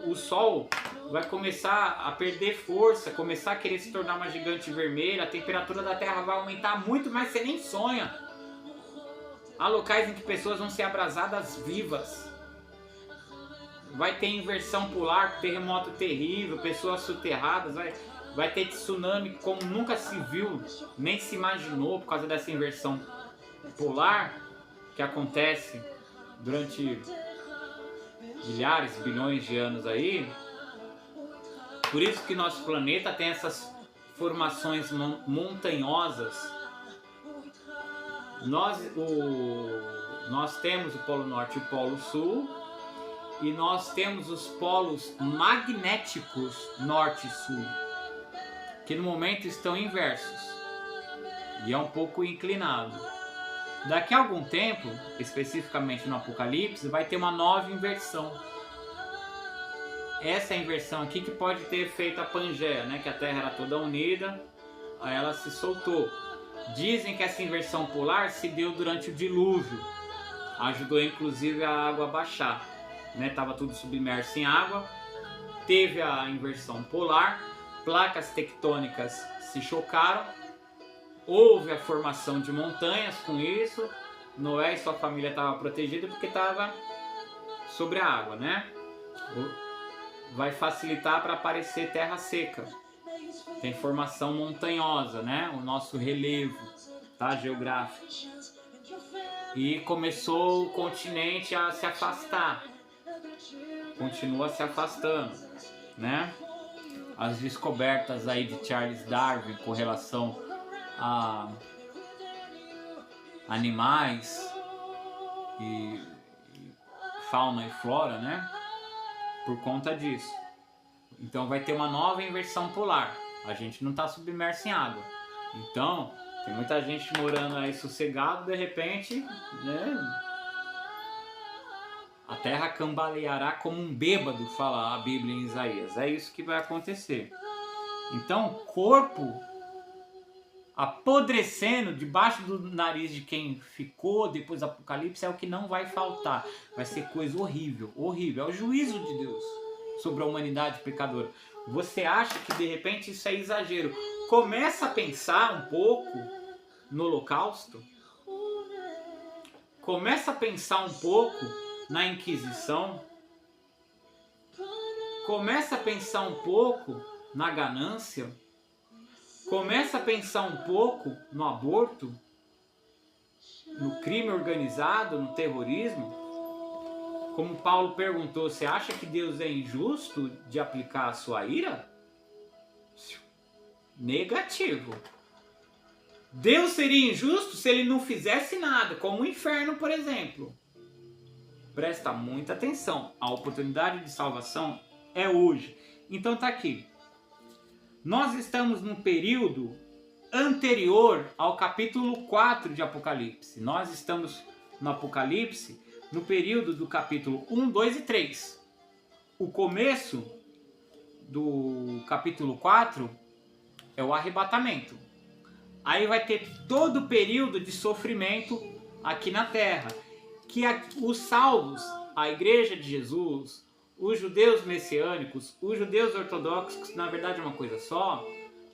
o sol vai começar a perder força, começar a querer se tornar uma gigante vermelha, a temperatura da Terra vai aumentar muito, mas você nem sonha. Há locais em que pessoas vão ser abrasadas vivas. Vai ter inversão polar, terremoto terrível, pessoas soterradas, vai ter tsunami como nunca se viu, nem se imaginou por causa dessa inversão polar que acontece durante milhares, bilhões de anos aí. Por isso que nosso planeta tem essas formações montanhosas. Nós temos o Polo Norte e o Polo Sul, e nós temos os polos magnéticos Norte e Sul. que no momento estão inversos e é um pouco inclinado. Daqui a algum tempo, especificamente no Apocalipse, vai ter uma nova inversão. Essa inversão aqui que pode ter feito a Pangeia, né? Que a Terra era toda unida, aí ela se soltou. Dizem que essa inversão polar se deu durante o dilúvio, ajudou inclusive a água a baixar, né? Tava tudo submerso em água, teve a inversão polar, placas tectônicas se chocaram, houve a formação de montanhas com isso. Noé e sua família estavam protegidos porque estava sobre a água, né? Vai facilitar para aparecer terra seca. Tem formação montanhosa, né? O nosso relevo, tá? Geográfico. E começou o continente a se afastar. Continua se afastando, né? As descobertas aí de Charles Darwin com relação a animais e fauna e flora, né? Por conta disso. Então vai ter uma nova inversão polar. A gente não está submerso em água. Então, tem muita gente morando aí sossegado, de repente, né? A terra cambaleará como um bêbado, fala a Bíblia em Isaías. É isso que vai acontecer. Então, corpo apodrecendo debaixo do nariz de quem ficou depois do Apocalipse é o que não vai faltar. Vai ser coisa horrível, horrível. É o juízo de Deus sobre a humanidade pecadora. Você acha que de repente isso é exagero? Começa a pensar um pouco no Holocausto. Começa a pensar um pouco na Inquisição. Começa a pensar um pouco na ganância. Começa a pensar um pouco no aborto, no crime organizado, no terrorismo. Como Paulo perguntou, você acha que Deus é injusto de aplicar a sua ira? Negativo. Deus seria injusto se ele não fizesse nada, como o inferno, por exemplo. Presta muita atenção, a oportunidade de salvação é hoje. Então tá aqui. Nós estamos num período anterior ao capítulo 4 de Apocalipse. Nós estamos no Apocalipse no período do capítulo 1, 2 e 3. O começo do capítulo 4 é o arrebatamento. Aí vai ter todo o período de sofrimento aqui na terra. Que os salvos, a igreja de Jesus, os judeus messiânicos, os judeus ortodoxos, que na verdade é uma coisa só,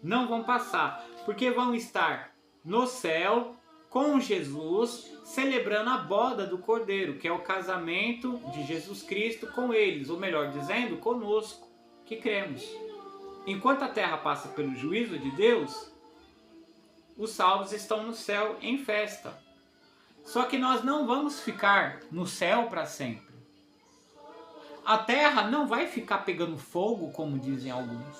não vão passar. Porque vão estar no céu com Jesus, celebrando a boda do Cordeiro, que é o casamento de Jesus Cristo com eles, ou melhor dizendo, conosco, que cremos. Enquanto a terra passa pelo juízo de Deus, os salvos estão no céu em festa. Só que nós não vamos ficar no céu para sempre. A terra não vai ficar pegando fogo, como dizem alguns.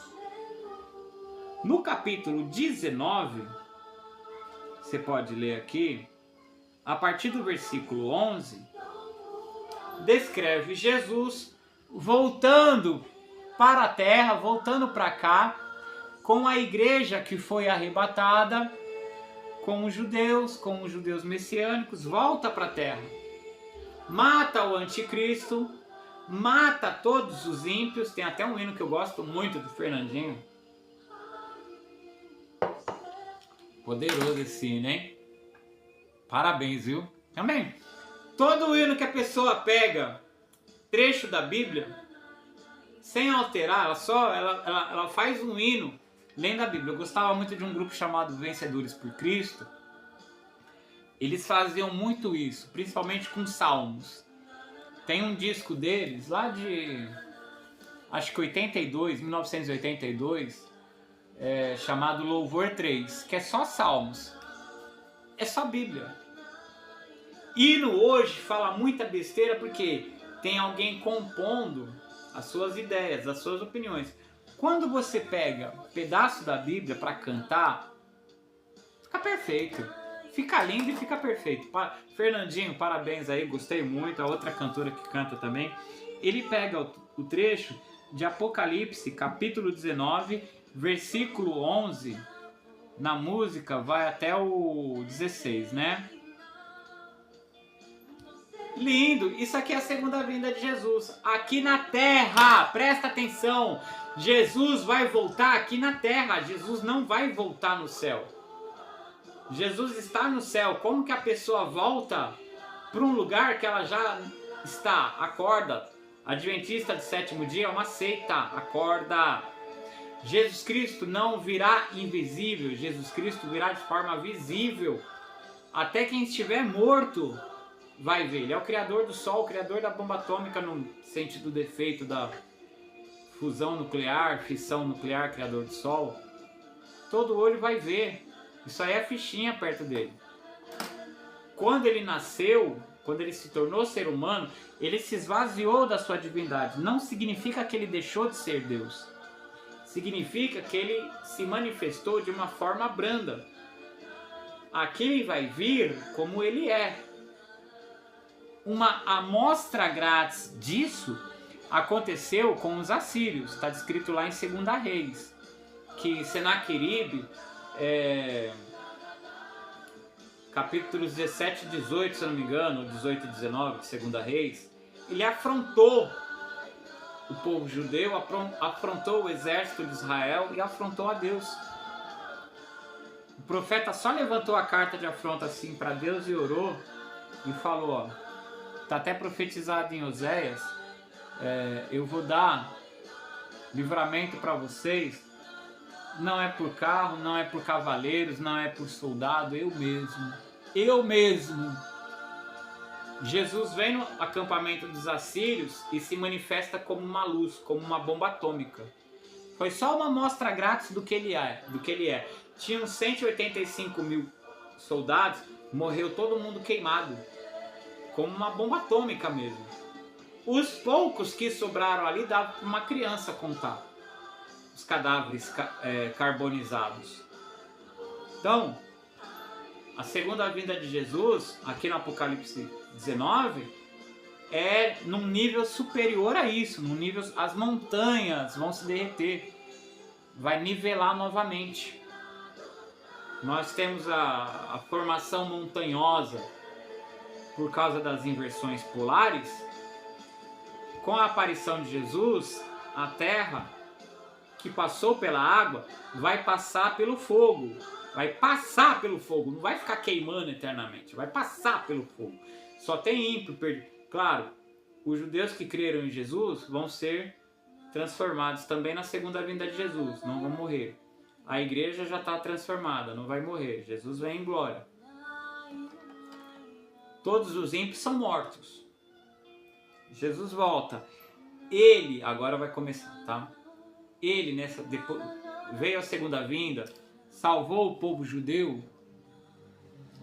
No capítulo 19, você pode ler aqui, a partir do versículo 11, descreve Jesus voltando para a terra, voltando para cá, com a igreja que foi arrebatada, com os judeus messiânicos, volta para a terra. Mata o anticristo, mata todos os ímpios. Tem até um hino que eu gosto muito do Fernandinho. Poderoso esse hino, hein? Parabéns, viu? Também. Todo hino que a pessoa pega, trecho da Bíblia, sem alterar, ela faz um hino lendo a Bíblia. Eu gostava muito de um grupo chamado Vencedores por Cristo. Eles faziam muito isso, principalmente com salmos. Tem um disco deles, lá de, acho que 1982, chamado Louvor 3, que é só salmos. É só Bíblia. Hino hoje fala muita besteira porque tem alguém compondo as suas ideias, as suas opiniões. Quando você pega um pedaço da Bíblia para cantar, fica perfeito. Fica lindo e fica perfeito. Fernandinho, parabéns aí, gostei muito. A outra cantora que canta também. Ele pega o trecho de Apocalipse, capítulo 19, versículo 11, na música, vai até o 16, né? Lindo! Isso aqui é a segunda vinda de Jesus. Aqui na terra, presta atenção. Jesus vai voltar aqui na terra. Jesus não vai voltar no céu. Jesus está no céu. Como que a pessoa volta para um lugar que ela já está? Acorda. Adventista do sétimo dia é uma seita. Acorda. Jesus Cristo não virá invisível. Jesus Cristo virá de forma visível. Até quem estiver morto vai ver. Ele é o criador do Sol, o criador da bomba atômica no sentido do efeito da fusão nuclear, fissão nuclear, criador do Sol. Todo olho vai ver. Isso aí é fichinha perto dele. Quando ele nasceu, quando ele se tornou ser humano, ele se esvaziou da sua divindade. Não significa que ele deixou de ser Deus. Significa que ele se manifestou de uma forma branda. Aqui ele vai vir como ele é. Uma amostra grátis disso aconteceu com os assírios. Está descrito lá em 2 Reis. Que Senaqueribe, capítulos 17 e 18, se não me engano, 18 e 19 de 2 Reis, ele afrontou o povo judeu, afrontou o exército de Israel e afrontou a Deus. O profeta só levantou a carta de afronta assim para Deus e orou e falou, ó, tá até profetizado em Oséias, eu vou dar livramento para vocês, não é por carro, não é por cavaleiros, não é por soldado, eu mesmo. Jesus vem no acampamento dos assírios e se manifesta como uma luz, como uma bomba atômica. Foi só uma amostra grátis do que ele é. Tinham 185 mil soldados, morreu todo mundo queimado, como uma bomba atômica mesmo. Os poucos que sobraram ali dava para uma criança contar os cadáveres carbonizados. Então, a segunda vinda de Jesus, aqui no Apocalipse 19, é num nível superior a isso, num nível, as montanhas vão se derreter, vai nivelar novamente. Nós temos a formação montanhosa por causa das inversões polares. Com a aparição de Jesus, a Terra, que passou pela água, vai passar pelo fogo. Vai passar pelo fogo, não vai ficar queimando eternamente, vai passar pelo fogo. Só tem ímpio perdido. Claro, os judeus que creram em Jesus vão ser transformados também na segunda vinda de Jesus, não vão morrer. A igreja já está transformada, não vai morrer. Jesus vem em glória. Todos os ímpios são mortos. Jesus volta. Ele, agora vai começar, tá? Ele, depois, veio a segunda vinda, salvou o povo judeu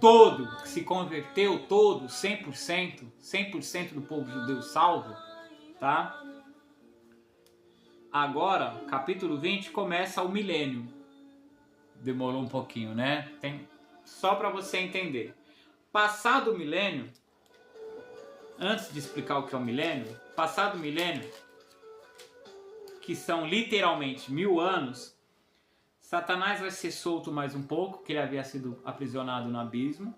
todo, se converteu todo, 100% do povo judeu salvo, tá? Agora, capítulo 20, começa o milênio. Demorou um pouquinho, né? Só para você entender. Passado o milênio, antes de explicar o que é o milênio, passado o milênio, que são literalmente 1000 anos, Satanás vai ser solto mais um pouco, que ele havia sido aprisionado no abismo,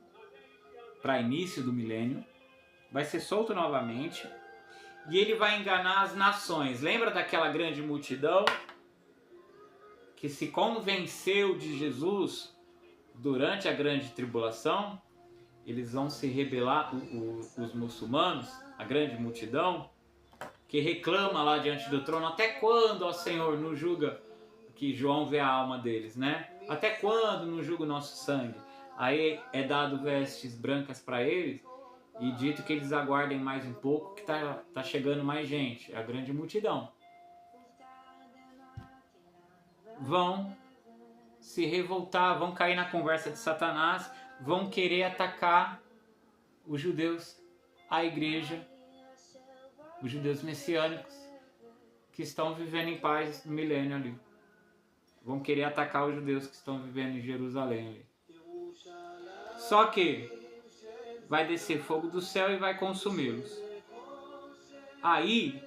para início do milênio, vai ser solto novamente, e ele vai enganar as nações. Lembra daquela grande multidão que se convenceu de Jesus durante a grande tribulação? Eles vão se rebelar, os muçulmanos, a grande multidão, que reclama lá diante do trono, até quando, ó Senhor, nos julga, que João vê a alma deles, né? Até quando nos julga o nosso sangue? Aí é dado vestes brancas para eles e dito que eles aguardem mais um pouco, que tá chegando mais gente, a grande multidão. Vão se revoltar, vão cair na conversa de Satanás, vão querer atacar os judeus, a igreja, os judeus messiânicos que estão vivendo em paz no milênio ali. Vão querer atacar os judeus que estão vivendo em Jerusalém ali. Só que vai descer fogo do céu e vai consumi-los. Aí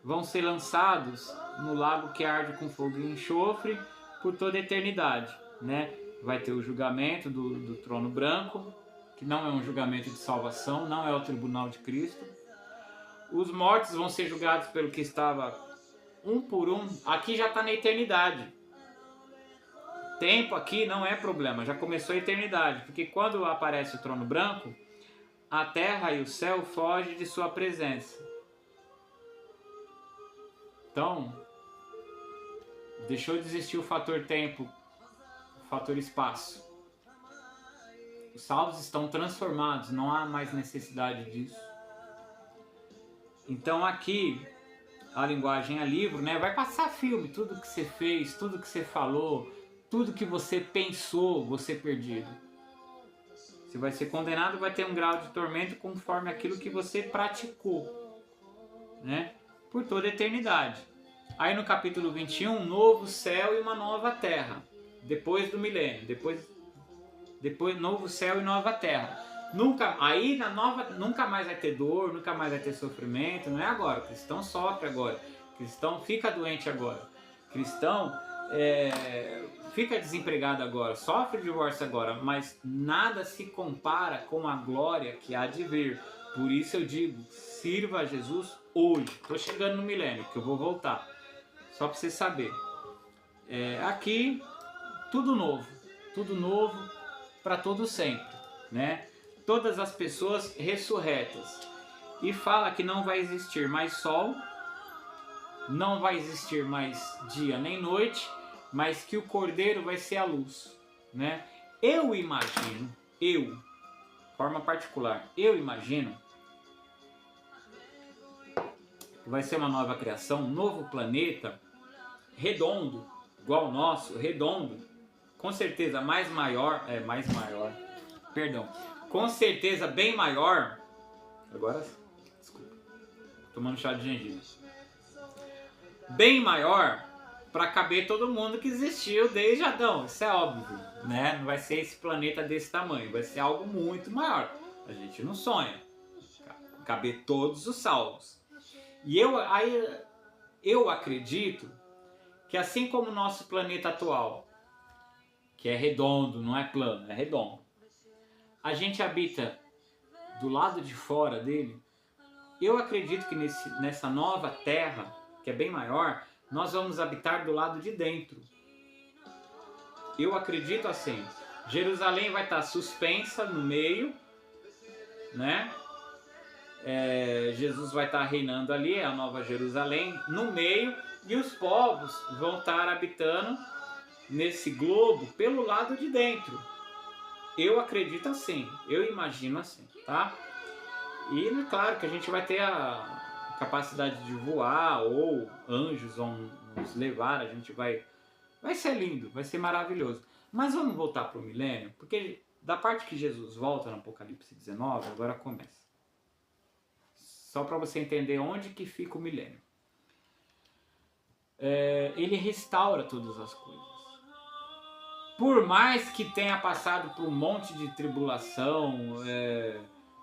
vão ser lançados no lago que arde com fogo e enxofre por toda a eternidade, né? Vai ter o julgamento do trono branco, que não é um julgamento de salvação, não é o tribunal de Cristo. Os mortos vão ser julgados pelo que estava um por um. Aqui já está na eternidade. Tempo aqui não é problema, já começou a eternidade, porque quando aparece o trono branco, a terra e o céu fogem de sua presença. Então, deixou de existir o fator tempo, o fator espaço. Os salvos estão transformados, não há mais necessidade disso. Então aqui, a linguagem é livro, né? Vai passar filme, tudo que você fez, tudo que você falou, tudo que você pensou, você perdido. Você vai ser condenado, vai ter um grau de tormento conforme aquilo que você praticou, né? Por toda a eternidade. Aí no capítulo 21, um novo céu e uma nova terra, depois do milênio, depois novo céu e nova terra. Nunca mais vai ter dor, nunca mais vai ter sofrimento, não é agora. O cristão sofre agora, o cristão fica doente agora, o cristão fica desempregado agora, sofre divórcio agora, mas nada se compara com a glória que há de vir. Por isso eu digo, sirva a Jesus hoje. Estou chegando no milênio, que eu vou voltar. Só para você saber. Aqui, tudo novo para todo sempre, né? Todas as pessoas ressurretas. E fala que não vai existir mais sol, não vai existir mais dia nem noite, mas que o Cordeiro vai ser a luz, né? Eu imagino, forma particular, eu imagino que vai ser uma nova criação, um novo planeta, redondo, igual o nosso, redondo, com certeza com certeza bem maior, agora, desculpa, tomando chá de gengibre, bem maior para caber todo mundo que existiu desde Adão, isso é óbvio, né? Não vai ser esse planeta desse tamanho, vai ser algo muito maior, a gente não sonha, caber todos os salvos. E eu acredito que assim como o nosso planeta atual, que é redondo, não é plano, é redondo, a gente habita do lado de fora dele, eu acredito que nessa nova terra, que é bem maior, nós vamos habitar do lado de dentro. Eu acredito assim. Jerusalém vai estar suspensa no meio, né? Jesus vai estar reinando ali, é a nova Jerusalém, no meio, e os povos vão estar habitando nesse globo pelo lado de dentro. Eu acredito assim, eu imagino assim, tá? E é claro que a gente vai ter a capacidade de voar, ou anjos vão nos levar, a gente vai ser lindo, vai ser maravilhoso. Mas vamos voltar para o milênio, porque da parte que Jesus volta no Apocalipse 19, agora começa. Só para você entender onde que fica o milênio. Ele restaura todas as coisas. Por mais que tenha passado por um monte de tribulação,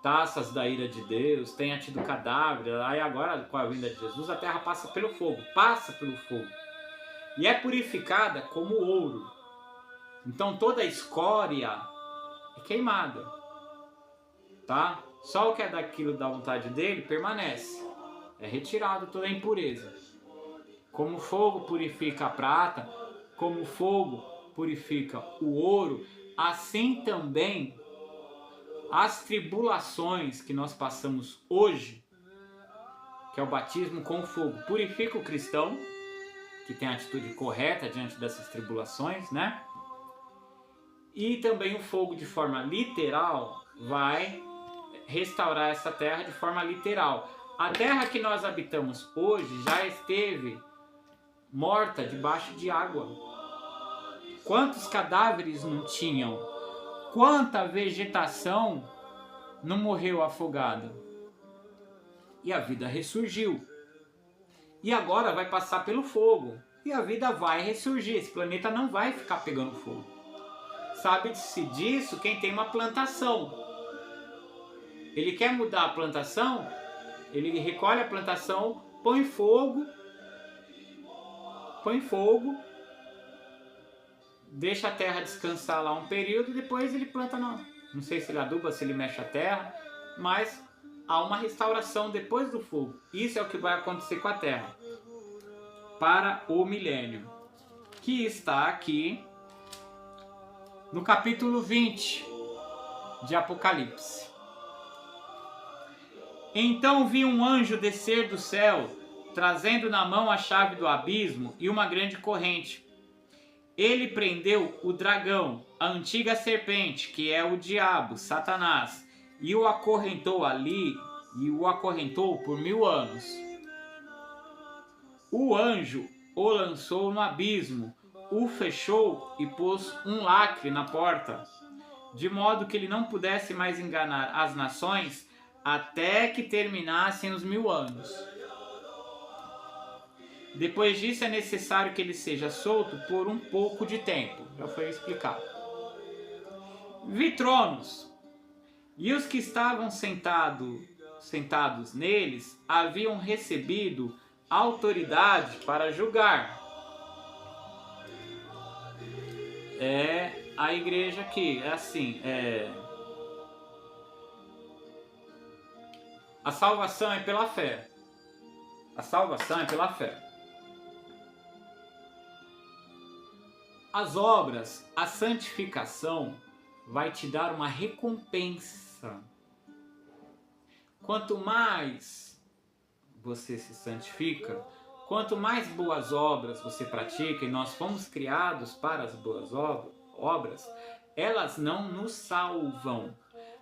taças da ira de Deus, tenha tido cadáver, aí agora com a vinda de Jesus a terra passa pelo fogo, e é purificada como ouro. Então toda a escória é queimada, tá? Só o que é daquilo da vontade dele permanece, é retirado toda a impureza. Como o fogo purifica a prata, como o fogo purifica o ouro, assim também as tribulações que nós passamos hoje, que é o batismo com fogo, purifica o cristão, que tem a atitude correta diante dessas tribulações, né? E também o fogo de forma literal vai restaurar essa terra de forma literal. A terra que nós habitamos hoje já esteve morta debaixo de água. Quantos cadáveres não tinham? Quanta vegetação não morreu afogada? E a vida ressurgiu. E agora vai passar pelo fogo. E a vida vai ressurgir. Esse planeta não vai ficar pegando fogo. Sabe-se disso quem tem uma plantação. Ele quer mudar a plantação, ele recolhe a plantação, põe fogo, deixa a terra descansar lá um período, depois ele planta, não sei se ele aduba, se ele mexe a terra, mas há uma restauração depois do fogo. Isso é o que vai acontecer com a terra para o milênio, que está aqui no capítulo 20 de Apocalipse. Então vi um anjo descer do céu, trazendo na mão a chave do abismo e uma grande corrente. Ele prendeu o dragão, a antiga serpente, que é o diabo, Satanás, e o acorrentou por 1000 anos. O anjo o lançou no abismo, o fechou e pôs um lacre na porta, de modo que ele não pudesse mais enganar as nações até que terminassem os 1000 anos. Depois disso é necessário que ele seja solto por um pouco de tempo. Já foi explicado. Vi tronos, e os que estavam sentados neles haviam recebido autoridade para julgar. É a igreja aqui, é assim, a salvação é pela fé. A salvação é pela fé. As obras, a santificação vai te dar uma recompensa. Quanto mais você se santifica, quanto mais boas obras você pratica, e nós fomos criados para as boas obras, elas não nos salvam,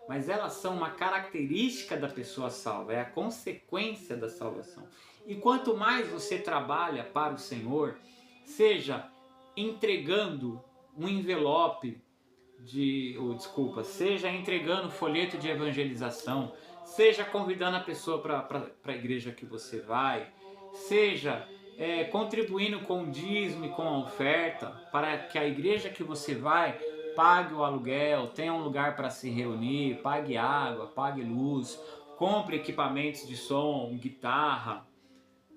mas elas são uma característica da pessoa salva, é a consequência da salvação. E quanto mais você trabalha para o Senhor, seja entregando um envelope seja entregando folheto de evangelização, seja convidando a pessoa para a igreja que você vai, seja contribuindo com o dízimo e com a oferta, para que a igreja que você vai pague o aluguel, tenha um lugar para se reunir, pague água, pague luz, compre equipamentos de som, guitarra,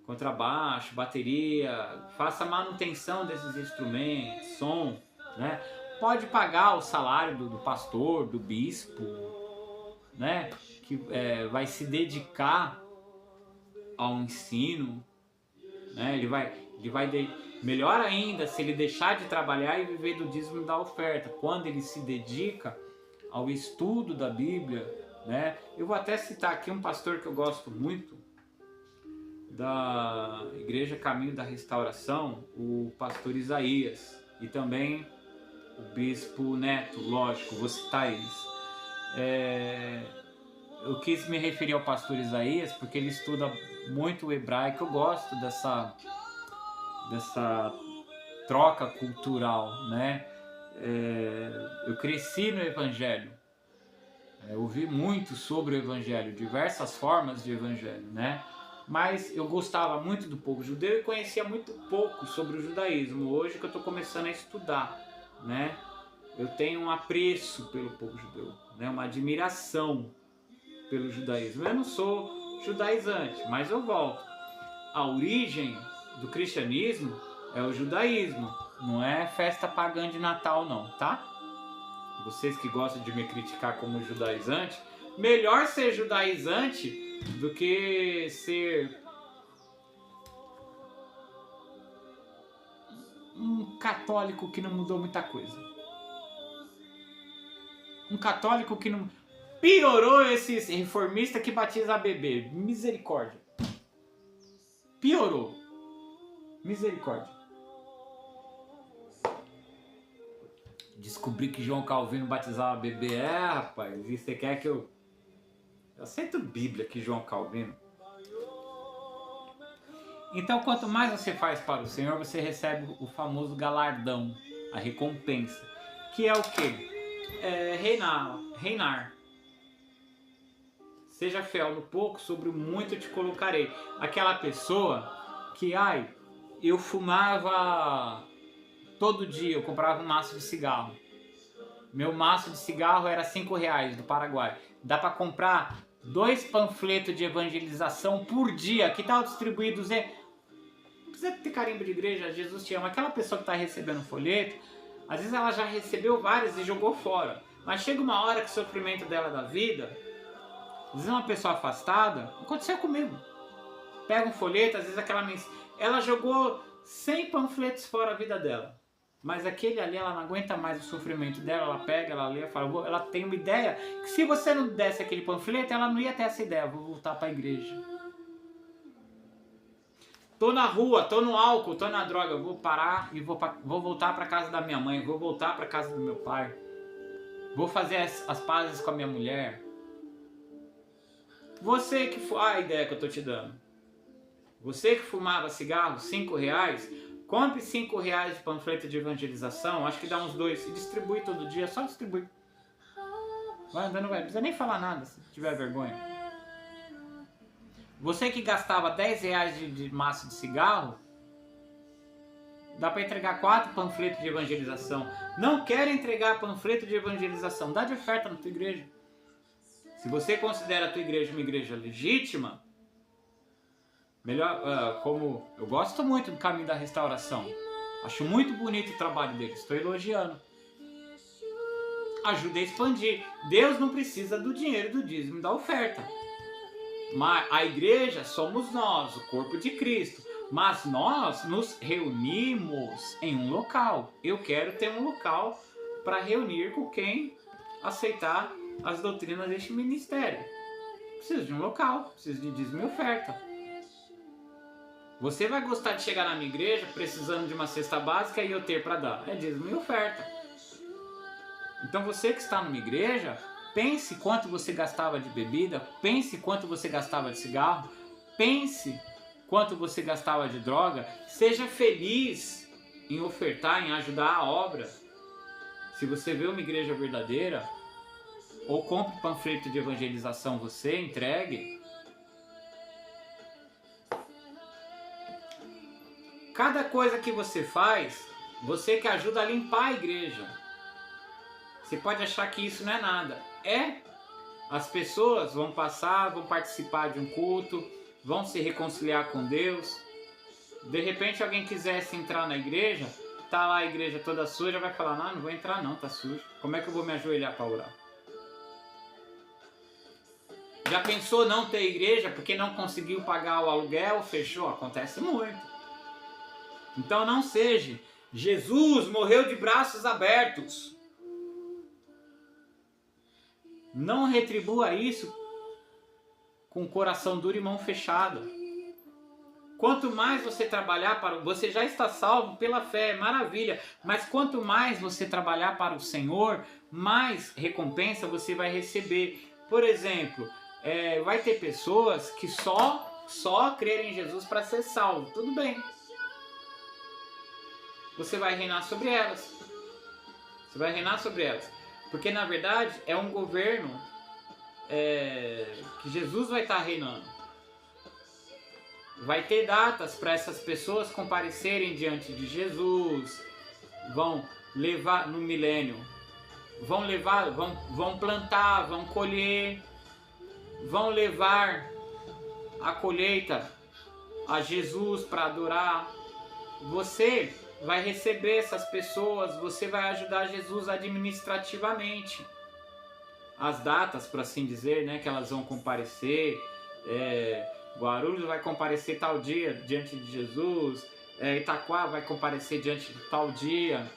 contrabaixo, bateria, faça manutenção desses instrumentos, som, né? Pode pagar o salário do pastor, do bispo, né? Que vai se dedicar ao ensino, né? Melhor ainda se ele deixar de trabalhar e viver do dízimo e da oferta, quando ele se dedica ao estudo da Bíblia, né? Eu vou até citar aqui um pastor que eu gosto muito, da Igreja Caminho da Restauração, o pastor Isaías, e também o bispo Neto, lógico, vou citar eles. Eu quis me referir ao pastor Isaías porque ele estuda muito o hebraico. Eu gosto dessa troca cultural, né? Eu cresci no Evangelho, eu ouvi muito sobre o Evangelho, diversas formas de Evangelho, né? Mas eu gostava muito do povo judeu e conhecia muito pouco sobre o judaísmo. Hoje que eu estou começando a estudar, né? Eu tenho um apreço pelo povo judeu, né? Uma admiração pelo judaísmo. Eu não sou judaizante, mas eu volto. A origem do cristianismo é o judaísmo, não é festa pagã de Natal não, tá? Vocês que gostam de me criticar como judaizante, melhor ser judaizante do que ser um católico que não mudou muita coisa. Um católico que não... Piorou esses reformistas que batizam bebê. Misericórdia. Piorou. Misericórdia. Descobri que João Calvino batizava bebê. Rapaz, e você quer que eu aceito Bíblia que João Calvino? Então, quanto mais você faz para o Senhor, você recebe o famoso galardão, a recompensa, que é o quê? Reinar. Seja fiel no pouco, sobre o muito te colocarei. Aquela pessoa que, eu fumava todo dia, eu comprava um maço de cigarro. Meu maço de cigarro era R$5 do Paraguai. Dá para comprar 2 panfletos de evangelização por dia, que tal distribuídos? Não precisa ter carimbo de igreja, Jesus te ama. Aquela pessoa que está recebendo folheto, às vezes ela já recebeu vários e jogou fora. Mas chega uma hora que o sofrimento dela da vida, às vezes uma pessoa afastada, aconteceu comigo. Pega um folheto, às vezes ela jogou 100 panfletos fora a vida dela. Mas aquele ali, ela não aguenta mais o sofrimento dela, ela pega, ela lê, fala, ela tem uma ideia, que se você não desse aquele panfleto, ela não ia ter essa ideia, vou voltar para a igreja. Tô na rua, tô no álcool, tô na droga, vou parar e vou voltar para casa da minha mãe, vou voltar para casa do meu pai, vou fazer as pazes com a minha mulher. Você que... a ideia que eu tô te dando. Você que fumava cigarro, R$5, compre R$5 de panfleto de evangelização, acho que dá uns 2, e distribui todo dia, só distribui. Vai andando, não precisa nem falar nada, se tiver vergonha. Você que gastava R$10 de maço de cigarro, dá para entregar 4 panfletos de evangelização. Não quer entregar panfleto de evangelização, dá de oferta na tua igreja. Se você considera a tua igreja uma igreja legítima, melhor, como eu gosto muito do Caminho da Restauração, acho muito bonito o trabalho deles, estou elogiando. Ajuda a expandir. Deus não precisa do dinheiro do dízimo e da oferta. Mas a igreja somos nós, o corpo de Cristo. Mas nós nos reunimos em um local. Eu quero ter um local para reunir com quem aceitar as doutrinas deste ministério. Preciso de um local, preciso de dízimo e oferta. Você vai gostar de chegar na minha igreja precisando de uma cesta básica e eu ter para dar. É dízimo e oferta. Então você que está numa igreja, pense quanto você gastava de bebida, pense quanto você gastava de cigarro, pense quanto você gastava de droga, seja feliz em ofertar, em ajudar a obra. Se você vê uma igreja verdadeira, ou compre panfleto de evangelização, você entregue. Cada coisa que você faz, você que ajuda a limpar a igreja. Você pode achar que isso não é nada. As pessoas vão passar, vão participar de um culto, vão se reconciliar com Deus. De repente alguém quisesse entrar na igreja, tá lá a igreja toda suja, vai falar, não vou entrar não, tá sujo. Como é que eu vou me ajoelhar para orar? Já pensou não ter igreja porque não conseguiu pagar o aluguel, fechou? Acontece muito. Então não seja. Jesus morreu de braços abertos. Não retribua isso com o coração duro e mão fechada. Quanto mais você trabalhar para... Você já está salvo pela fé, maravilha. Mas quanto mais você trabalhar para o Senhor, mais recompensa você vai receber. Por exemplo, vai ter pessoas que só crerem em Jesus para ser salvo. Tudo bem. Você vai reinar sobre elas. Você vai reinar sobre elas. Porque na verdade é um governo que Jesus vai estar reinando. Vai ter datas para essas pessoas comparecerem diante de Jesus. Vão levar no milênio. Vão plantar, vão colher. Vão levar a colheita a Jesus para adorar. Você vai receber essas pessoas, você vai ajudar Jesus administrativamente. As datas, por assim dizer, né, que elas vão comparecer, Guarulhos vai comparecer tal dia diante de Jesus, Itaquá vai comparecer diante de tal dia.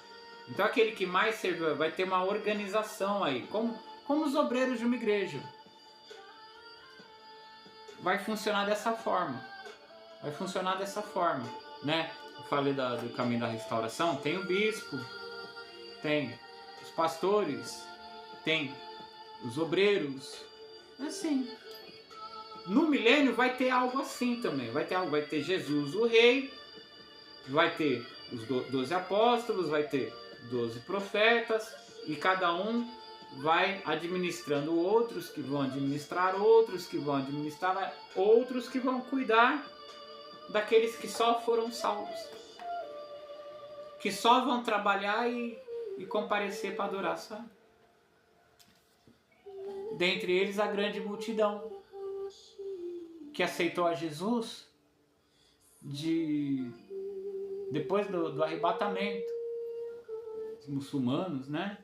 Então aquele que mais serviu vai ter uma organização aí, como os obreiros de uma igreja. Vai funcionar dessa forma. Vai funcionar dessa forma, né? Eu falei do Caminho da Restauração, tem o bispo, tem os pastores, tem os obreiros, assim. No milênio vai ter algo assim também, vai ter Jesus o rei, vai ter os 12 apóstolos, vai ter 12 profetas, e cada um vai administrando outros, que vão administrar outros, que vão administrar outros, que vão cuidar daqueles que só foram salvos, que só vão trabalhar e comparecer para adorar, sabe? Dentre eles a grande multidão. que aceitou a Jesus depois do arrebatamento, os muçulmanos, né?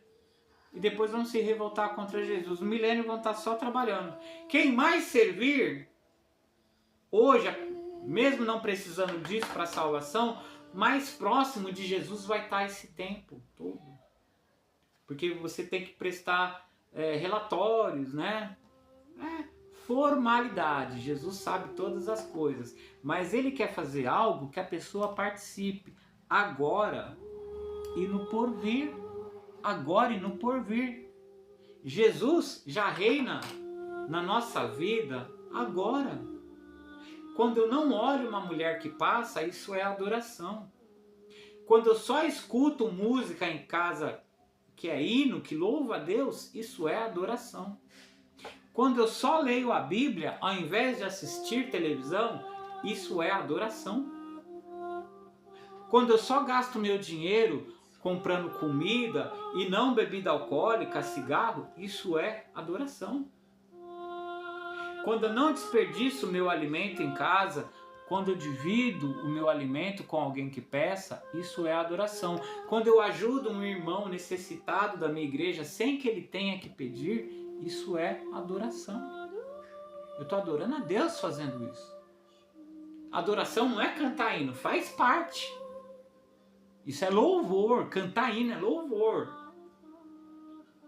E depois vão se revoltar contra Jesus. No milênio vão estar só trabalhando. Quem mais servir, hoje, mesmo não precisando disso para a salvação, mais próximo de Jesus vai estar esse tempo todo. Porque você tem que prestar relatórios, né? Formalidade. Jesus sabe todas as coisas. Mas ele quer fazer algo que a pessoa participe agora e no porvir. Agora e no porvir. Jesus já reina na nossa vida agora. Quando eu não olho uma mulher que passa, isso é adoração. Quando eu só escuto música em casa, que é hino, que louva a Deus, isso é adoração. Quando eu só leio a Bíblia, ao invés de assistir televisão, isso é adoração. Quando eu só gasto meu dinheiro comprando comida e não bebida alcoólica, cigarro, isso é adoração. Quando eu não desperdiço o meu alimento em casa, quando eu divido o meu alimento com alguém que peça, isso é adoração. Quando eu ajudo um irmão necessitado da minha igreja sem que ele tenha que pedir, isso é adoração. Eu estou adorando a Deus fazendo isso. Adoração não é cantar hino, faz parte. Isso é louvor. Cantar hino é louvor.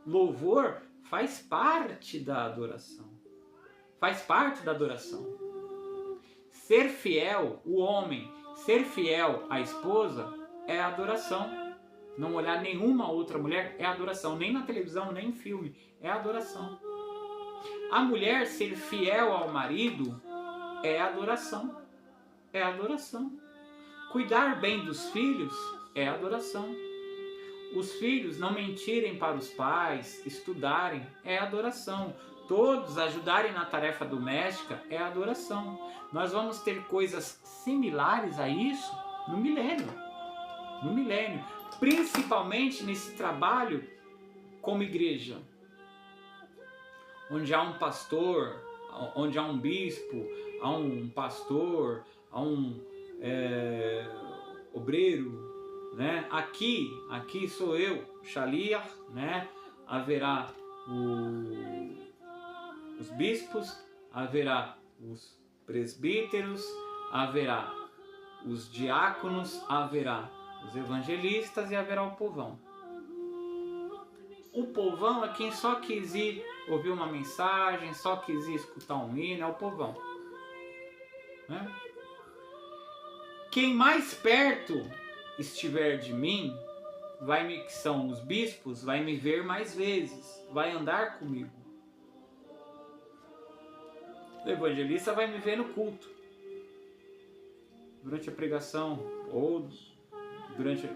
Louvor faz parte da adoração. Faz parte da adoração. Ser fiel, o homem, ser fiel à esposa é adoração. Não olhar nenhuma outra mulher é adoração. Nem na televisão, nem em filme. É adoração. A mulher ser fiel ao marido é adoração. É adoração. Cuidar bem dos filhos é adoração. Os filhos não mentirem para os pais, estudarem, é adoração. Todos ajudarem na tarefa doméstica é adoração. Nós vamos ter coisas similares a isso no milênio. No milênio. Principalmente nesse trabalho como igreja. Onde há um pastor, onde há um bispo, há um pastor, há um obreiro, né? Aqui sou eu, Shaliach, né? Haverá os bispos, haverá os presbíteros, haverá os diáconos, haverá os evangelistas e haverá o povão. O povão é quem só quis ir ouvir uma mensagem, só quis ir escutar um hino, é o povão. Né? Quem mais perto estiver de mim, que são os bispos, vai me ver mais vezes, vai andar comigo. O evangelista vai me ver no culto, durante a pregação ou durante...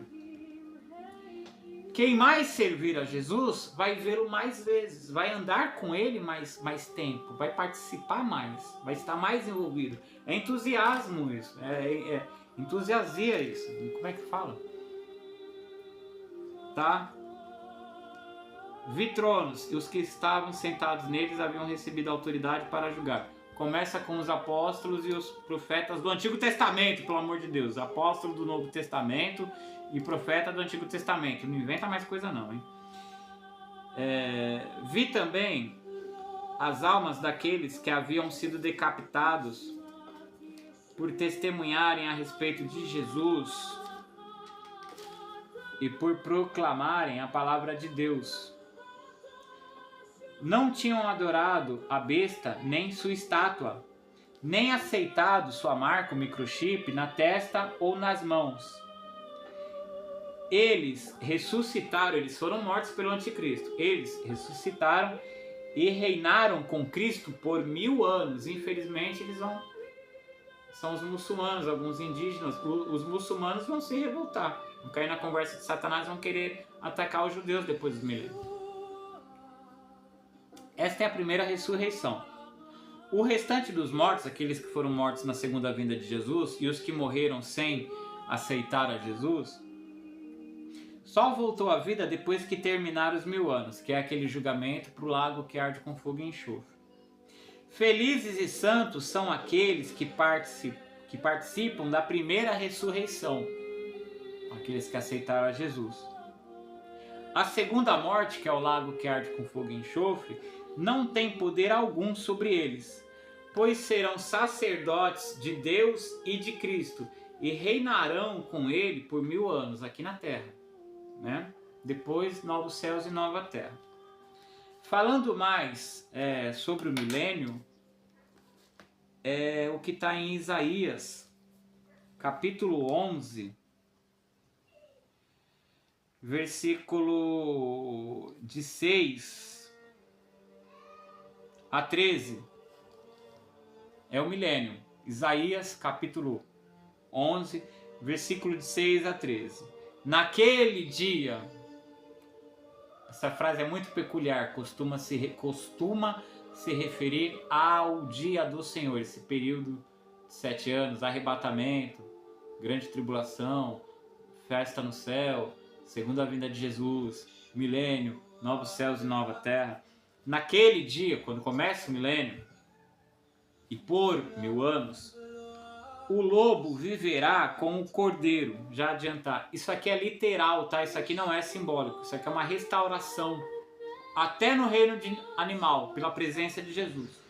Quem mais servir a Jesus vai vê-lo mais vezes, vai andar com ele mais tempo, vai participar mais, vai estar mais envolvido. É entusiasmo isso, entusiasia isso. Como é que fala? Tá? Vi tronos, e os que estavam sentados neles haviam recebido autoridade para julgar. Começa com os apóstolos e os profetas do Antigo Testamento, pelo amor de Deus. Apóstolo do Novo Testamento e profeta do Antigo Testamento. Não inventa mais coisa não, hein? Vi também as almas daqueles que haviam sido decapitados por testemunharem a respeito de Jesus e por proclamarem a palavra de Deus. Não tinham adorado a besta nem sua estátua, nem aceitado sua marca, o microchip, na testa ou nas mãos. Eles ressuscitaram, eles foram mortos pelo anticristo. Eles ressuscitaram e reinaram com Cristo por 1000 anos. Infelizmente, são os muçulmanos, alguns indígenas. Os muçulmanos vão se revoltar, vão cair na conversa de Satanás, vão querer atacar os judeus depois dos milênios. Esta é a primeira ressurreição. O restante dos mortos, aqueles que foram mortos na segunda vinda de Jesus e os que morreram sem aceitar a Jesus, só voltou à vida depois que terminaram os 1000 anos, que é aquele julgamento para o lago que arde com fogo e enxofre. Felizes e santos são aqueles que participam da primeira ressurreição, aqueles que aceitaram a Jesus. A segunda morte, que é o lago que arde com fogo e enxofre, não tem poder algum sobre eles, pois serão sacerdotes de Deus e de Cristo, e reinarão com ele por 1000 anos aqui na terra, né? Depois, novos céus e nova terra. Falando mais sobre o milênio, o que está em Isaías, capítulo 11, versículo de 6 a 13, é o milênio. Isaías, capítulo 11, versículo de 6 a 13. Naquele dia, essa frase é muito peculiar, costuma se referir ao dia do Senhor, esse período de 7 anos, arrebatamento, grande tribulação, festa no céu, segunda vinda de Jesus, milênio, novos céus e nova terra. Naquele dia, quando começa o milênio, e por 1000 anos, o lobo viverá com o cordeiro. Já adiantar, isso aqui é literal, tá? Isso aqui não é simbólico, isso aqui é uma restauração, até no reino animal, pela presença de Jesus.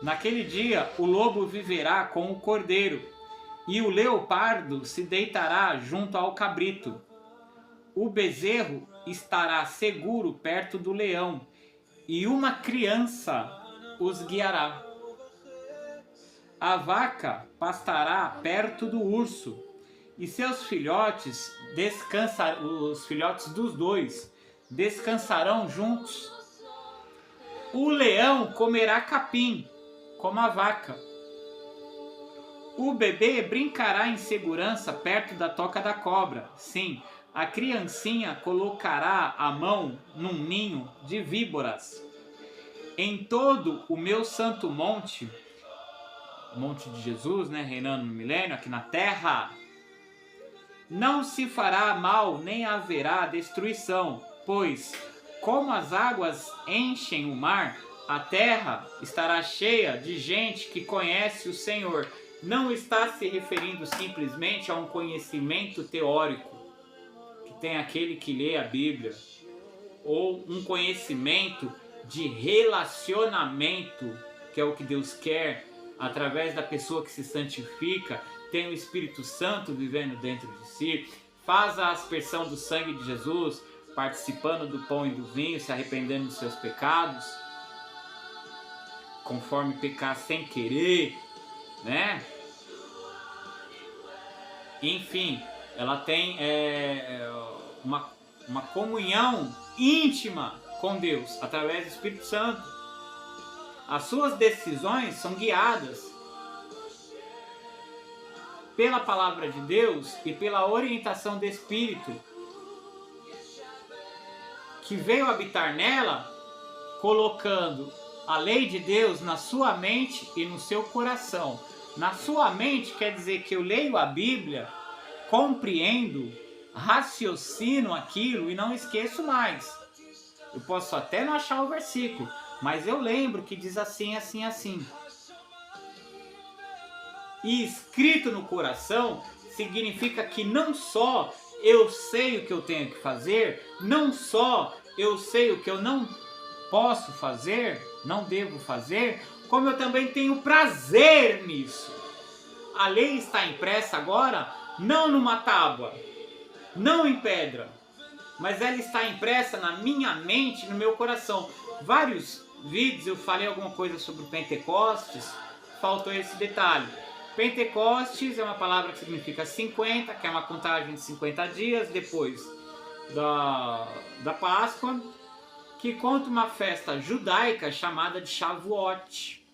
Naquele dia, o lobo viverá com o cordeiro, e o leopardo se deitará junto ao cabrito. O bezerro estará seguro perto do leão, e uma criança os guiará. A vaca pastará perto do urso, e seus filhotes os filhotes dos dois descansarão juntos. O leão comerá capim, como a vaca. O bebê brincará em segurança perto da toca da cobra. Sim, a criancinha colocará a mão num ninho de víboras. Em todo o meu santo monte, monte de Jesus, né, reinando no milênio, aqui na terra, não se fará mal nem haverá destruição, pois, como as águas enchem o mar, a terra estará cheia de gente que conhece o Senhor. Não está se referindo simplesmente a um conhecimento teórico, que tem aquele que lê a Bíblia, ou um conhecimento de relacionamento, que é o que Deus quer, através da pessoa que se santifica, tem o Espírito Santo vivendo dentro de si, faz a aspersão do sangue de Jesus, participando do pão e do vinho, se arrependendo dos seus pecados, conforme pecar sem querer, né? Enfim, ela tem uma comunhão íntima com Deus, através do Espírito Santo. As suas decisões são guiadas pela palavra de Deus e pela orientação do Espírito, que veio habitar nela, colocando a lei de Deus na sua mente e no seu coração. Na sua mente quer dizer que eu leio a Bíblia, compreendo, raciocino aquilo e não esqueço mais. Eu posso até não achar o versículo, mas eu lembro que diz assim, assim, assim. E escrito no coração significa que não só eu sei o que eu tenho que fazer, não só eu sei o que eu não posso fazer, não devo fazer, como eu também tenho prazer nisso. A lei está impressa agora não numa tábua, não em pedra, mas ela está impressa na minha mente, no meu coração. Vários vídeos eu falei alguma coisa sobre Pentecostes, faltou esse detalhe. Pentecostes é uma palavra que significa 50, que é uma contagem de 50 dias depois da Páscoa, que conta uma festa judaica chamada de Shavuot.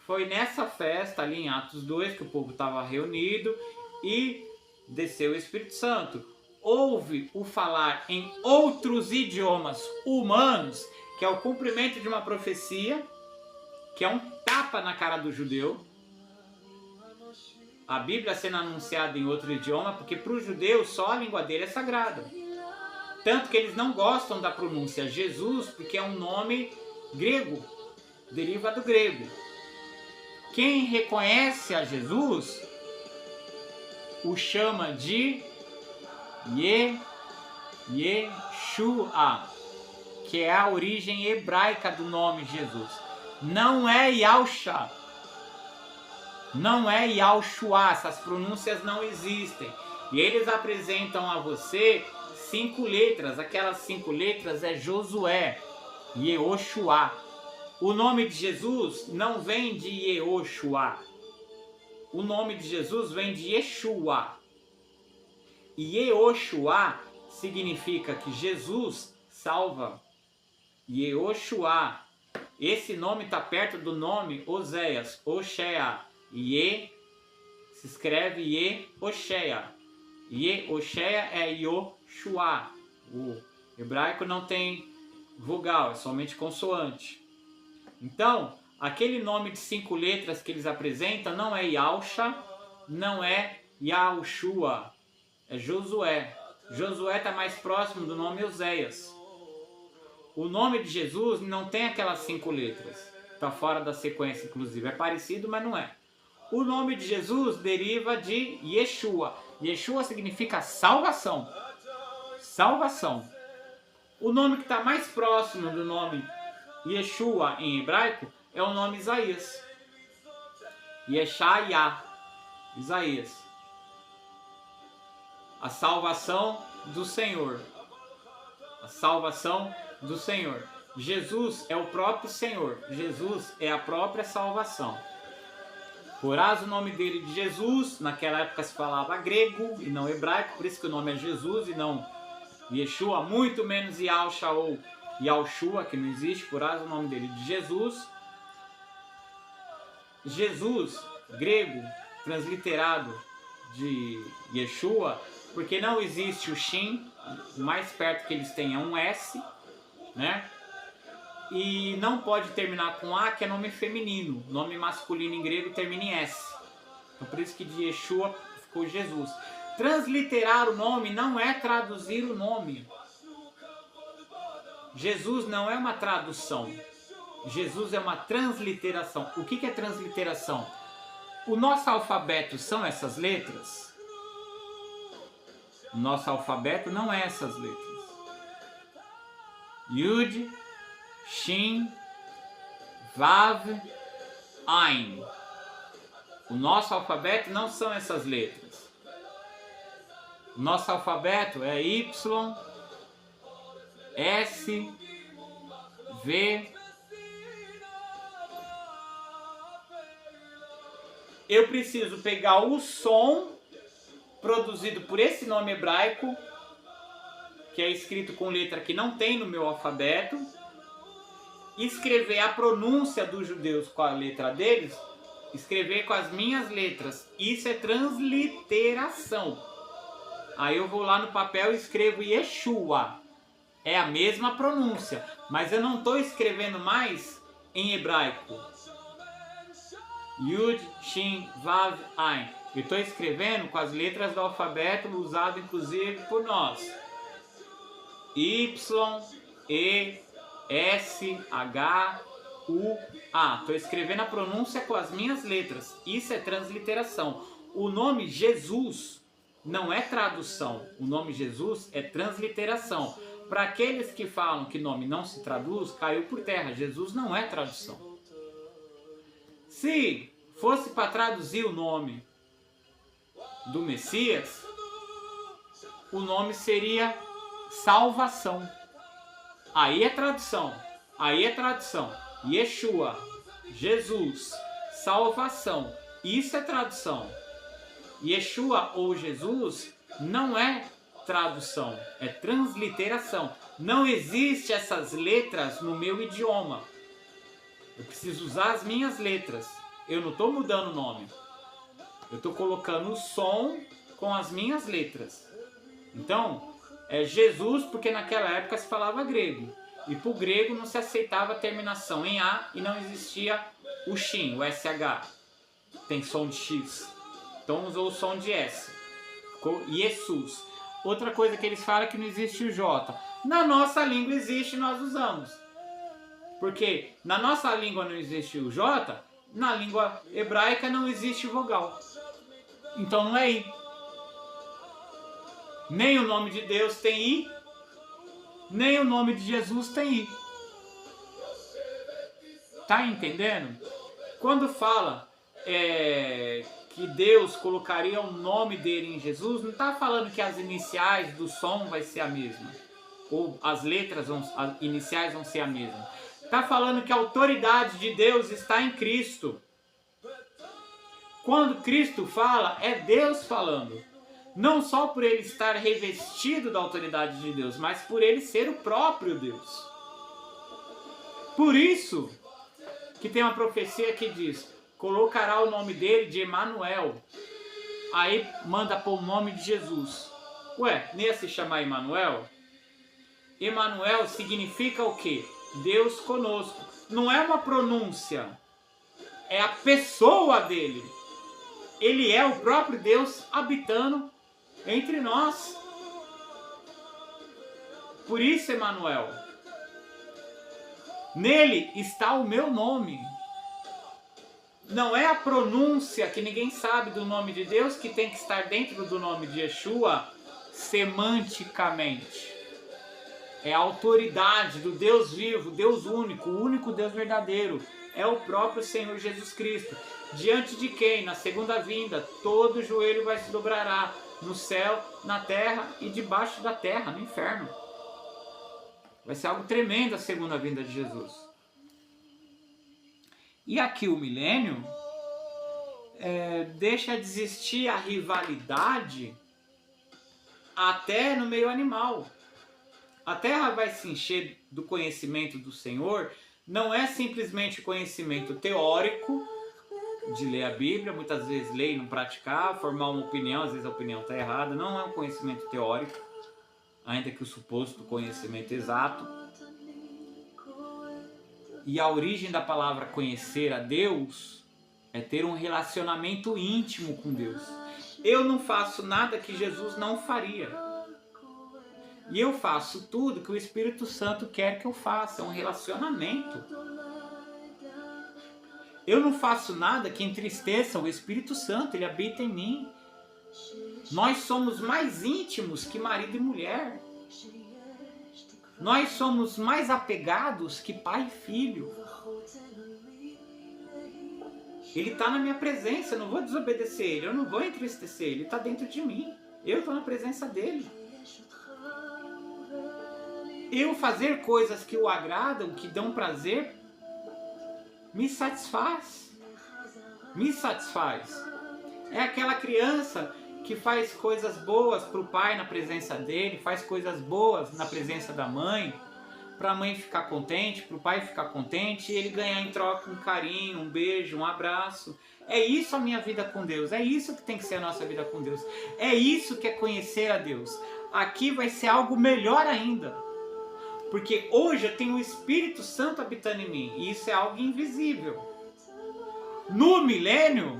Foi nessa festa, ali em Atos 2, que o povo estava reunido e desceu o Espírito Santo. Houve o falar em outros idiomas humanos, que é o cumprimento de uma profecia, que é um tapa na cara do judeu. A Bíblia sendo anunciada em outro idioma, porque para o judeu só a língua dele é sagrada. Tanto que eles não gostam da pronúncia Jesus, porque é um nome grego. deriva do grego. Quem reconhece a Jesus o chama de Yeshua, que é a origem hebraica do nome Jesus. Não é Yahshua, não é Yahushua, essas pronúncias não existem. E eles apresentam a você 5 letras, aquelas 5 letras é Josué, Yehoshua. O nome de Jesus não vem de Yehoshua, o nome de Jesus vem de Yeshua. E Yehoshua significa que Jesus salva. Yehoshua, esse nome está perto do nome Oséias, Oshea. Se escreve Yehoshea. Yehoshea é Yoshua. O hebraico não tem vogal, é somente consoante. Então, aquele nome de 5 letras que eles apresentam não é Yahusha, não é Yahushua, é Josué. Josué está mais próximo do nome Oséias. O nome de Jesus não tem aquelas 5 letras. Está fora da sequência, inclusive. É parecido, mas não é. O nome de Jesus deriva de Yeshua. Yeshua significa salvação. Salvação. O nome que está mais próximo do nome Yeshua em hebraico é o nome Isaías. Yeshaya. Isaías. A salvação do Senhor. A salvação do Senhor. Jesus é o próprio Senhor. Jesus é a própria salvação. Porás o nome dele de Jesus. Naquela época se falava grego e não hebraico. Por isso que o nome é Jesus e não Yeshua. Muito menos Yahusha ou Yahushua, que não existe. Porás o nome dele de Jesus. Jesus, grego, transliterado de Yeshua, porque não existe o Shin. O mais perto que eles têm é um S, né? E não pode terminar com A, que é nome feminino. Nome masculino em grego termina em S. Então por isso que de Yeshua ficou Jesus. Transliterar o nome não é traduzir o nome. Jesus não é uma tradução. Jesus é uma transliteração. O que é transliteração? O nosso alfabeto são essas letras? O nosso alfabeto não é essas letras. Yud, Shin, Vav, Ain. O nosso alfabeto não são essas letras. O nosso alfabeto é Y, S, V. Eu preciso pegar o som produzido por esse nome hebraico, que é escrito com letra que não tem no meu alfabeto, escrever a pronúncia dos judeus com a letra deles, escrever com as minhas letras. Isso é transliteração. Aí eu vou lá no papel e escrevo Yeshua. É a mesma pronúncia, mas eu não estou escrevendo mais em hebraico. Yud, Shin, Vav, Ain. Eu estou escrevendo com as letras do alfabeto usado inclusive por nós. Y, E, S, H, U, A. Estou escrevendo a pronúncia com as minhas letras. Isso é transliteração. O nome Jesus não é tradução. O nome Jesus é transliteração. Para aqueles que falam que nome não se traduz, caiu por terra. Jesus não é tradução. Se fosse para traduzir o nome do Messias, o nome seria salvação. Aí é tradução. Aí é tradução. Yeshua, Jesus, salvação. Isso é tradução. Yeshua ou Jesus não é tradução, é transliteração. Não existe essas letras no meu idioma. Eu preciso usar as minhas letras. Eu não estou mudando o nome. Eu estou colocando o som com as minhas letras. Então, é Jesus porque naquela época se falava grego. E para o grego não se aceitava a terminação em A e não existia o Shin, o SH. Tem som de X. Então usou o som de S. Ficou Jesus. Outra coisa que eles falam é que não existe o J. Na nossa língua existe e nós usamos. Porque na nossa língua não existe o J, na língua hebraica não existe vogal. Então não é I. Nem o nome de Deus tem I, nem o nome de Jesus tem I. Tá entendendo? Quando fala que Deus colocaria o nome dele em Jesus, não está falando que as iniciais do som vai ser a mesma, ou as letras iniciais vão ser a mesma. Está falando que a autoridade de Deus está em Cristo. Quando Cristo fala, é Deus falando. Não só por ele estar revestido da autoridade de Deus, mas por ele ser o próprio Deus. Por isso que tem uma profecia que diz: colocará o nome dele de Emanuel. Aí manda pôr o nome de Jesus. Ué, nem ia se chamar Emanuel? Emanuel significa o quê? Deus conosco. Não é uma pronúncia, é a pessoa dele. Ele é o próprio Deus habitando entre nós. Por isso, Emanuel, nele está o meu nome. Não é a pronúncia, que ninguém sabe do nome de Deus, que tem que estar dentro do nome de Yeshua semanticamente. É a autoridade do Deus vivo, Deus único, o único Deus verdadeiro. É o próprio Senhor Jesus Cristo. Diante de quem, na segunda vinda, todo joelho vai se dobrará, no céu, na terra e debaixo da terra, no inferno. Vai ser algo tremendo a segunda vinda de Jesus. E aqui o milênio deixa de existir a rivalidade até no meio animal. A terra vai se encher do conhecimento do Senhor, não é simplesmente conhecimento teórico, de ler a Bíblia, muitas vezes ler e não praticar, formar uma opinião, às vezes a opinião está errada, não é um conhecimento teórico, ainda que o suposto conhecimento exato. E a origem da palavra conhecer a Deus é ter um relacionamento íntimo com Deus. Eu não faço nada que Jesus não faria. E eu faço tudo que o Espírito Santo quer que eu faça, é um relacionamento. Eu não faço nada que entristeça o Espírito Santo, ele habita em mim. Nós somos mais íntimos que marido e mulher. Nós somos mais apegados que pai e filho. Ele está na minha presença, eu não vou desobedecer ele, eu não vou entristecer ele, está dentro de mim. Eu estou na presença dele. Eu fazer coisas que o agradam, que dão prazer, me satisfaz. Me satisfaz. É aquela criança que faz coisas boas para o pai na presença dele, faz coisas boas na presença da mãe, para a mãe ficar contente, para o pai ficar contente, e ele ganhar em troca um carinho, um beijo, um abraço. É isso a minha vida com Deus, é isso que tem que ser a nossa vida com Deus. É isso que é conhecer a Deus. Aqui vai ser algo melhor ainda. Porque hoje eu tenho o Espírito Santo habitando em mim, e isso é algo invisível. No milênio,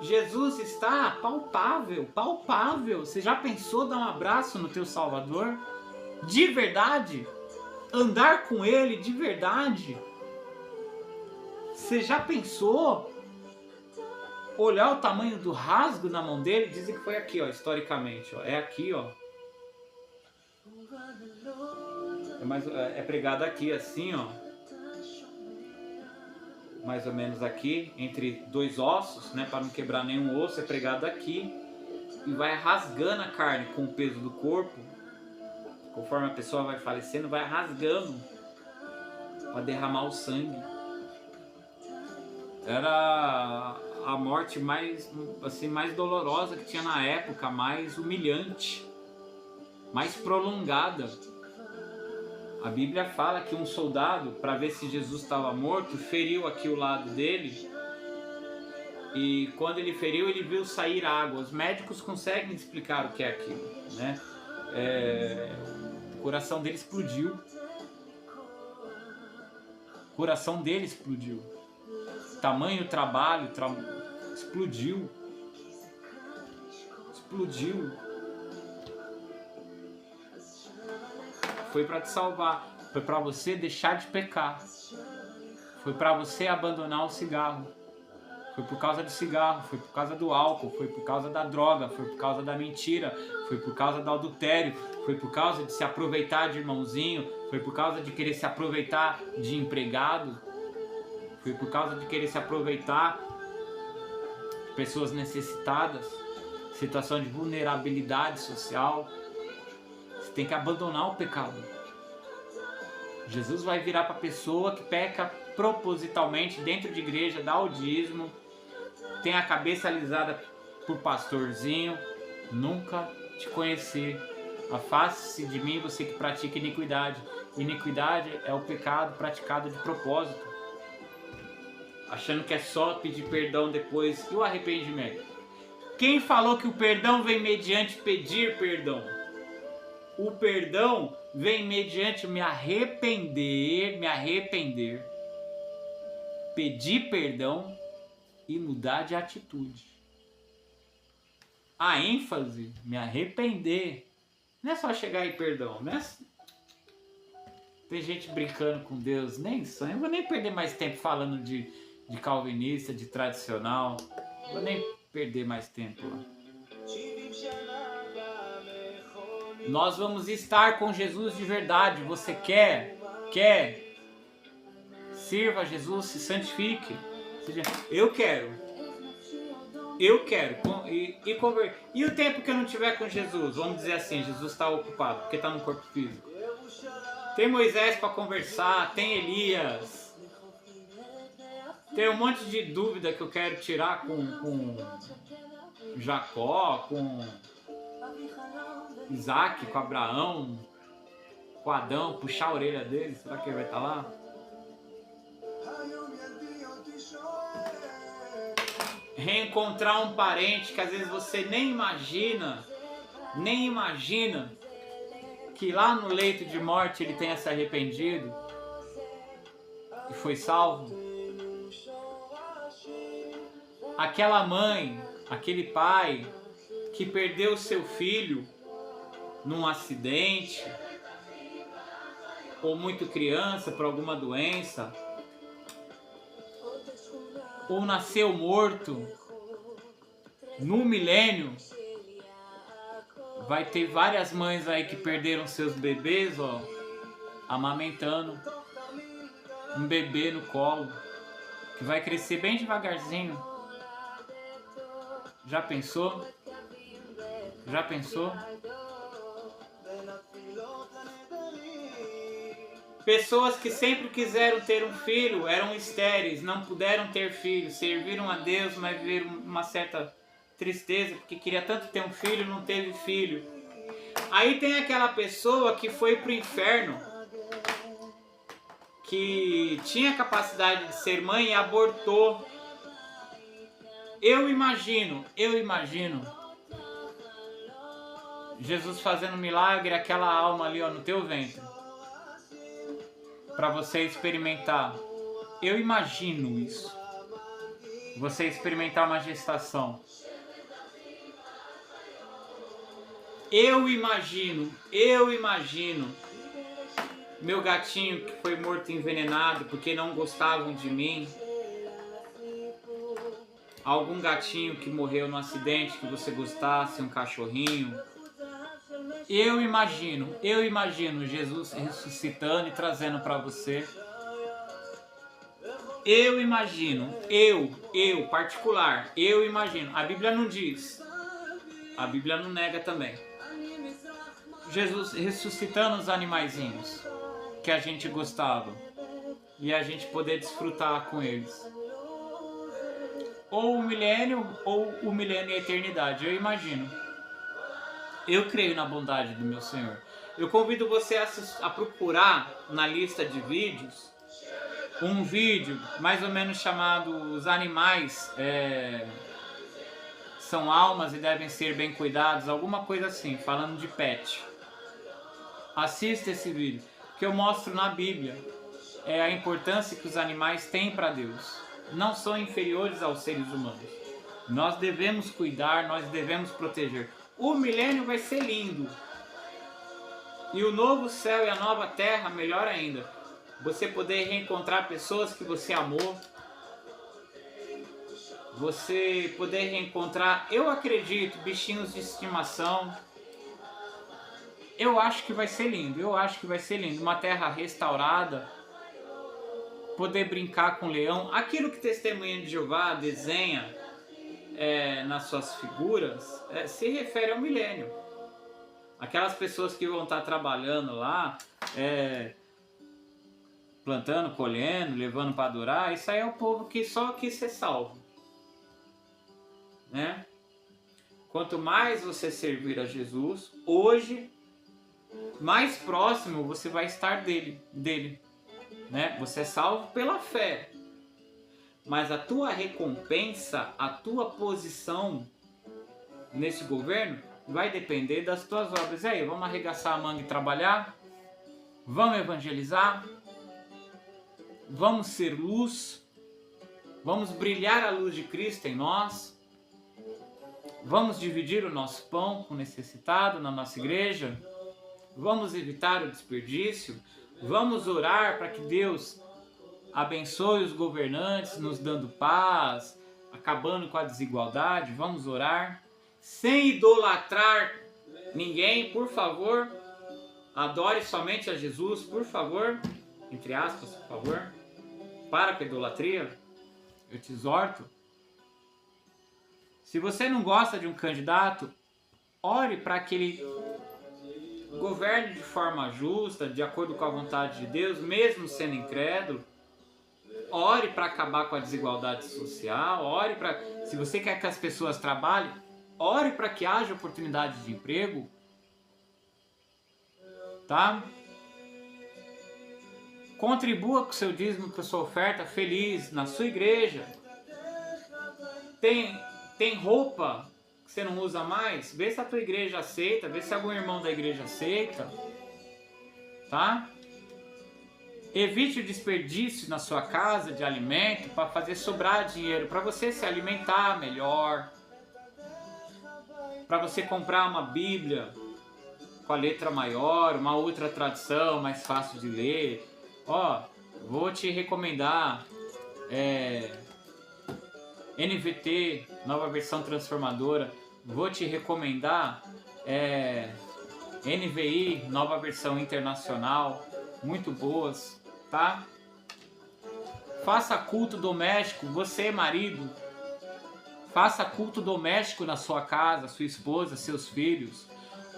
Jesus está palpável, palpável. Você já pensou dar um abraço no teu Salvador? De verdade? Andar com Ele de verdade? Você já pensou? Olhar o tamanho do rasgo na mão dele? Dizem que foi aqui, ó, historicamente. Ó. É aqui, ó. É pregado aqui, assim, ó. Mais ou menos aqui, entre dois ossos, né? Para não quebrar nenhum osso, é pregado aqui. E vai rasgando a carne com o peso do corpo. Conforme a pessoa vai falecendo, vai rasgando para derramar o sangue. Era a morte mais, assim, mais dolorosa que tinha na época, mais humilhante, mais prolongada. A Bíblia fala que um soldado, para ver se Jesus estava morto, feriu aqui o lado dele. E quando ele feriu, ele viu sair água. Os médicos conseguem explicar o que é aquilo, né? O coração dele explodiu. O coração dele explodiu. Tamanho trabalho, explodiu. Explodiu. Foi para te salvar. Foi para você deixar de pecar. Foi para você abandonar o cigarro. Foi por causa do cigarro, foi por causa do álcool, foi por causa da droga, foi por causa da mentira, foi por causa do adultério, foi por causa de se aproveitar de irmãozinho, foi por causa de querer se aproveitar de empregado, foi por causa de querer se aproveitar de pessoas necessitadas, situação de vulnerabilidade social. Você tem que abandonar o pecado. Jesus vai virar para a pessoa que peca propositalmente dentro de igreja, dá o dízimo, tem a cabeça alisada por pastorzinho: nunca te conheci, afaste-se de mim, você que pratica iniquidade. Iniquidade é o pecado praticado de propósito, achando que é só pedir perdão depois. E o arrependimento? Quem falou que o perdão vem mediante pedir perdão? O perdão vem mediante me arrepender, pedir perdão e mudar de atitude. A ênfase, me arrepender, não é só chegar e perdão, né? Tem gente brincando com Deus, nem sonho. Eu vou nem perder mais tempo falando de calvinista, de tradicional. Vou nem perder mais tempo lá. Nós vamos estar com Jesus de verdade. Você quer? Sirva a Jesus, se santifique. Eu quero. E o tempo que eu não tiver com Jesus? Vamos dizer assim, Jesus está ocupado, porque está no corpo físico. Tem Moisés para conversar, tem Elias. Tem um monte de dúvida que eu quero tirar com Jacó, com Isaac, com Abraão, com Adão, puxar a orelha dele. Será que ele vai estar lá? Reencontrar um parente que às vezes você nem imagina que lá no leito de morte ele tenha se arrependido e foi salvo. Aquela mãe, aquele pai que perdeu seu filho num acidente, ou muito criança por alguma doença, ou nasceu morto. No milênio vai ter várias mães aí que perderam seus bebês, ó, amamentando um bebê no colo, que vai crescer bem devagarzinho. Já pensou? Pessoas que sempre quiseram ter um filho, eram estéreis, não puderam ter filho, serviram a Deus, mas viveram uma certa tristeza, porque queria tanto ter um filho e não teve filho. Aí tem aquela pessoa que foi pro inferno, que tinha capacidade de ser mãe e abortou. Eu imagino Jesus fazendo um milagre, aquela alma ali, ó, no teu ventre, para você experimentar. Eu imagino isso. Você experimentar uma gestação. Eu imagino meu gatinho que foi morto envenenado porque não gostavam de mim. Algum gatinho que morreu no acidente que você gostasse, um cachorrinho. Eu imagino Jesus ressuscitando e trazendo para você. Eu imagino, particular, eu imagino. A Bíblia não diz, a Bíblia não nega também. Jesus ressuscitando os animaizinhos que a gente gostava e a gente poder desfrutar com eles. Ou o milênio e a eternidade, eu imagino. Eu creio na bondade do meu Senhor. Eu convido você a procurar na lista de vídeos um vídeo mais ou menos chamado Os Animais São Almas e Devem Ser Bem Cuidados, alguma coisa assim, falando de pet. Assista esse vídeo, que eu mostro na Bíblia a importância que os animais têm para Deus. Não são inferiores aos seres humanos. Nós devemos cuidar, nós devemos proteger. O milênio vai ser lindo. E o novo céu e a nova terra, melhor ainda, você poder reencontrar pessoas que você amou, você poder reencontrar, eu acredito, bichinhos de estimação. Eu acho que vai ser lindo, uma terra restaurada, poder brincar com o leão, aquilo que Testemunha de Jeová desenha nas suas figuras, se refere ao milênio. Aquelas pessoas que vão estar trabalhando lá, plantando, colhendo, levando para adorar, isso aí é o povo que só quis ser salvo, né? Quanto mais você servir a Jesus, hoje, mais próximo você vai estar dele, né? Você é salvo pela fé, mas a tua recompensa, a tua posição nesse governo vai depender das tuas obras. E aí, vamos arregaçar a manga e trabalhar? Vamos evangelizar? Vamos ser luz? Vamos brilhar a luz de Cristo em nós? Vamos dividir o nosso pão com o necessitado na nossa igreja? Vamos evitar o desperdício? Vamos orar para que Deus abençoe os governantes, nos dando paz, acabando com a desigualdade? Vamos orar? Sem idolatrar ninguém, por favor. Adore somente a Jesus, por favor. Entre aspas, por favor. Para com a idolatria. Eu te exorto. Se você não gosta de um candidato, ore para que ele governe de forma justa, de acordo com a vontade de Deus, mesmo sendo incrédulo. Ore para acabar com a desigualdade social. Ore para, se você quer que as pessoas trabalhem, ore para que haja oportunidade de emprego, tá? Contribua com o seu dízimo, com a sua oferta, feliz na sua igreja. Tem roupa que você não usa mais? Vê se a tua igreja aceita, vê se algum irmão da igreja aceita, tá? Evite o desperdício na sua casa de alimento para fazer sobrar dinheiro, para você se alimentar melhor, para você comprar uma Bíblia com a letra maior, uma outra tradução mais fácil de ler. Ó, vou te recomendar NVT, nova versão transformadora. Vou te recomendar NVI, nova versão internacional, muito boas, tá? Faça culto doméstico, você marido, faça culto doméstico na sua casa, sua esposa, seus filhos.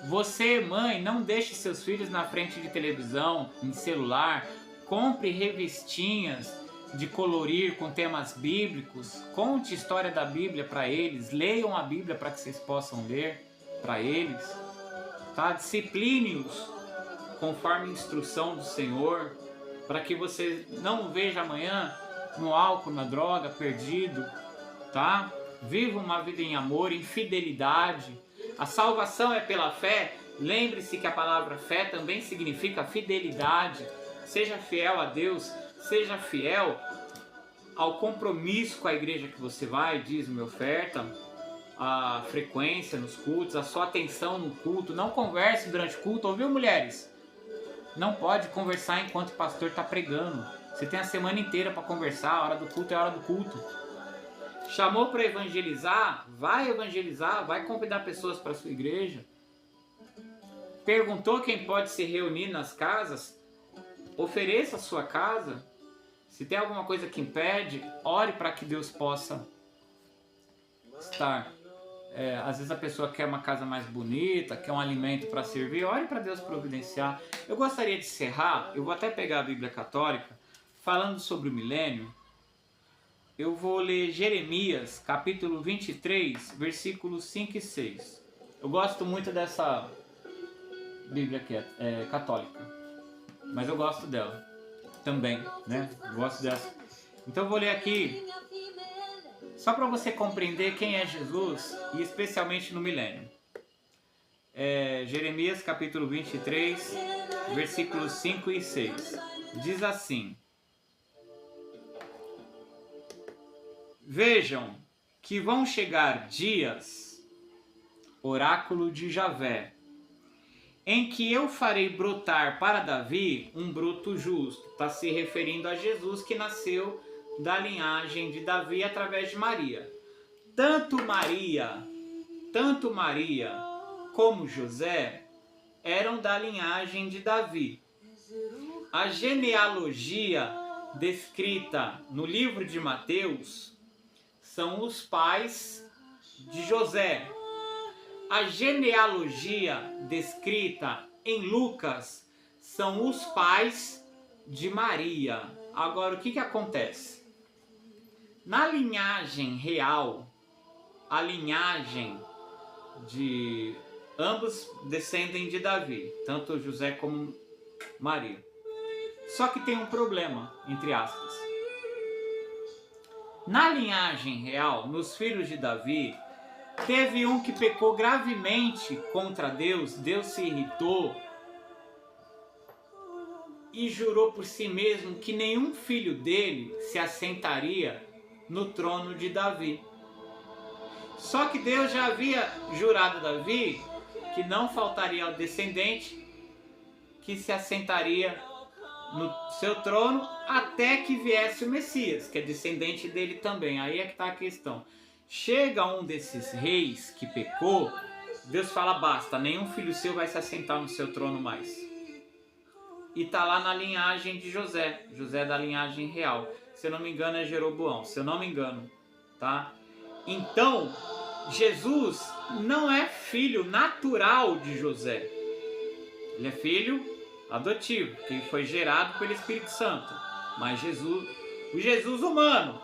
Você, mãe, não deixe seus filhos na frente de televisão, em celular. Compre revistinhas de colorir com temas bíblicos. Conte história da Bíblia para eles. Leiam a Bíblia para que vocês possam ler para eles. Tá? Discipline-os conforme a instrução do Senhor, para que você não veja amanhã no álcool, na droga, perdido. Tá? Viva uma vida em amor, em fidelidade. A salvação é pela fé. Lembre-se que a palavra fé também significa fidelidade. Seja fiel a Deus, seja fiel ao compromisso com a igreja que você vai, dízimo e oferta, a frequência nos cultos, a sua atenção no culto. Não converse durante o culto, ouviu, mulheres? Não pode conversar enquanto o pastor está pregando. Você tem a semana inteira para conversar, a hora do culto é a hora do culto. Chamou para evangelizar, vai convidar pessoas para a sua igreja. Perguntou quem pode se reunir nas casas, ofereça a sua casa. Se tem alguma coisa que impede, ore para que Deus possa estar. Às vezes a pessoa quer uma casa mais bonita, quer um alimento para servir, ore para Deus providenciar. Eu gostaria de encerrar, eu vou até pegar a Bíblia Católica, falando sobre o milênio. Eu vou ler Jeremias, capítulo 23, versículos 5 e 6. Eu gosto muito dessa Bíblia aqui, católica, mas eu gosto dela também, né? Gosto dessa. Então eu vou ler aqui, só para você compreender quem é Jesus, e especialmente no milênio. Jeremias, capítulo 23, versículos 5 e 6. Diz assim: Vejam que vão chegar dias, oráculo de Javé, em que eu farei brotar para Davi um broto justo. Está se referindo a Jesus, que nasceu da linhagem de Davi através de Maria. Tanto Maria como José eram da linhagem de Davi. A genealogia descrita no livro de Mateus são os pais de José. A genealogia descrita em Lucas são os pais de Maria. Agora, o que acontece? Na linhagem real, a linhagem de ambos descendem de Davi, tanto José como Maria. Só que tem um problema, entre aspas. Na linhagem real, nos filhos de Davi, teve um que pecou gravemente contra Deus. Deus se irritou e jurou por si mesmo que nenhum filho dele se assentaria no trono de Davi. Só que Deus já havia jurado a Davi que não faltaria ao descendente que se assentaria no seu trono até que viesse o Messias, que é descendente dele também. Aí é que está a questão. Chega um desses reis que pecou, Deus fala, basta, nenhum filho seu vai se assentar no seu trono mais. E está lá na linhagem de José. José é da linhagem real. Se eu não me engano é Jeroboão, se eu não me engano, tá? Então, Jesus não é filho natural de José. Ele é filho adotivo, que foi gerado pelo Espírito Santo. Mas o Jesus humano,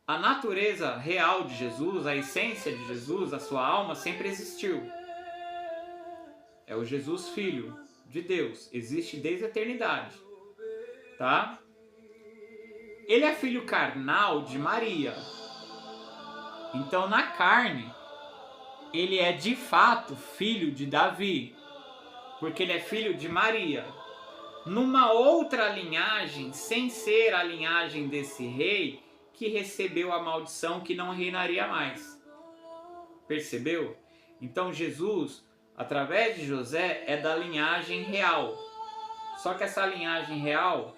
a natureza real de Jesus, a essência de Jesus, a sua alma sempre existiu. É o Jesus Filho de Deus, existe desde a eternidade, tá? Ele é filho carnal de Maria. Então, na carne, ele é de fato filho de Davi, porque ele é filho de Maria. Numa outra linhagem, sem ser a linhagem desse rei, que recebeu a maldição que não reinaria mais. Percebeu? Então Jesus, através de José, é da linhagem real. Só que essa linhagem real,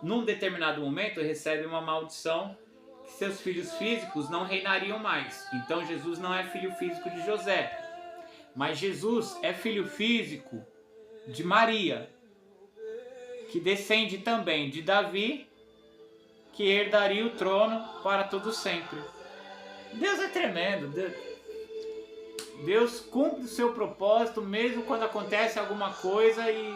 num determinado momento, recebe uma maldição que seus filhos físicos não reinariam mais. Então Jesus não é filho físico de José. Mas Jesus é filho físico de Maria, que descende também de Davi, que herdaria o trono para todo sempre. Deus é tremendo. Deus cumpre o seu propósito mesmo quando acontece alguma coisa e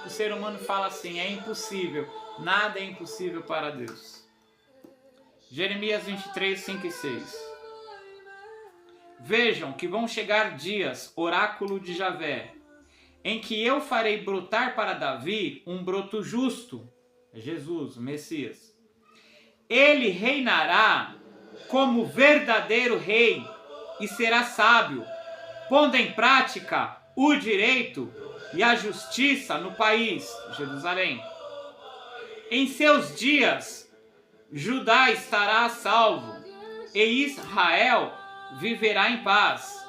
o ser humano fala assim, é impossível. Nada é impossível para Deus. Jeremias 23, 5 e 6. Vejam que vão chegar dias, oráculo de Javé, em que eu farei brotar para Davi um broto justo. É Jesus, o Messias. Ele reinará como verdadeiro rei e será sábio, pondo em prática o direito e a justiça no país, Jerusalém. Em seus dias, Judá estará a salvo e Israel viverá em paz.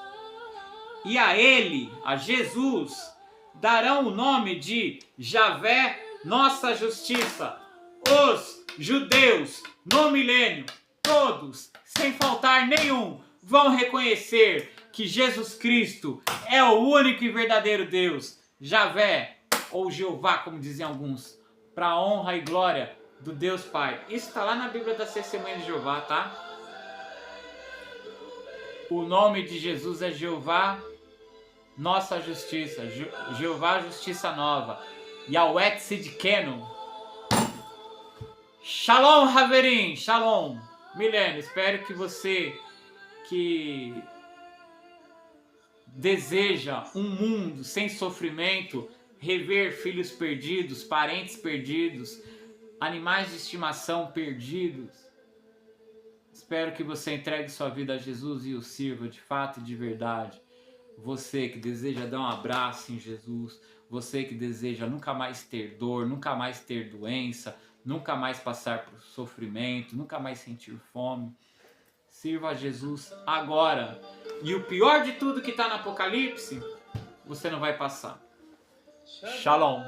E a ele, a Jesus, darão o nome de Javé, nossa justiça. Os judeus, no milênio, todos, sem faltar nenhum, vão reconhecer que Jesus Cristo é o único e verdadeiro Deus, Javé, ou Jeová, como dizem alguns, para a honra e glória do Deus Pai. Isso está lá na Bíblia das Testemunhas de Jeová, tá? O nome de Jesus é Jeová, nossa justiça, Jeová, justiça nova, Yahweh Tzidkenu. Shalom, Haverim, Shalom, Milênio. Espero que você que deseja um mundo sem sofrimento, rever filhos perdidos, parentes perdidos, animais de estimação perdidos. Espero que você entregue sua vida a Jesus e o sirva de fato e de verdade. Você que deseja dar um abraço em Jesus, você que deseja nunca mais ter dor, nunca mais ter doença, nunca mais passar por sofrimento, nunca mais sentir fome. Sirva a Jesus agora. E o pior de tudo que está no Apocalipse você não vai passar. Shalom.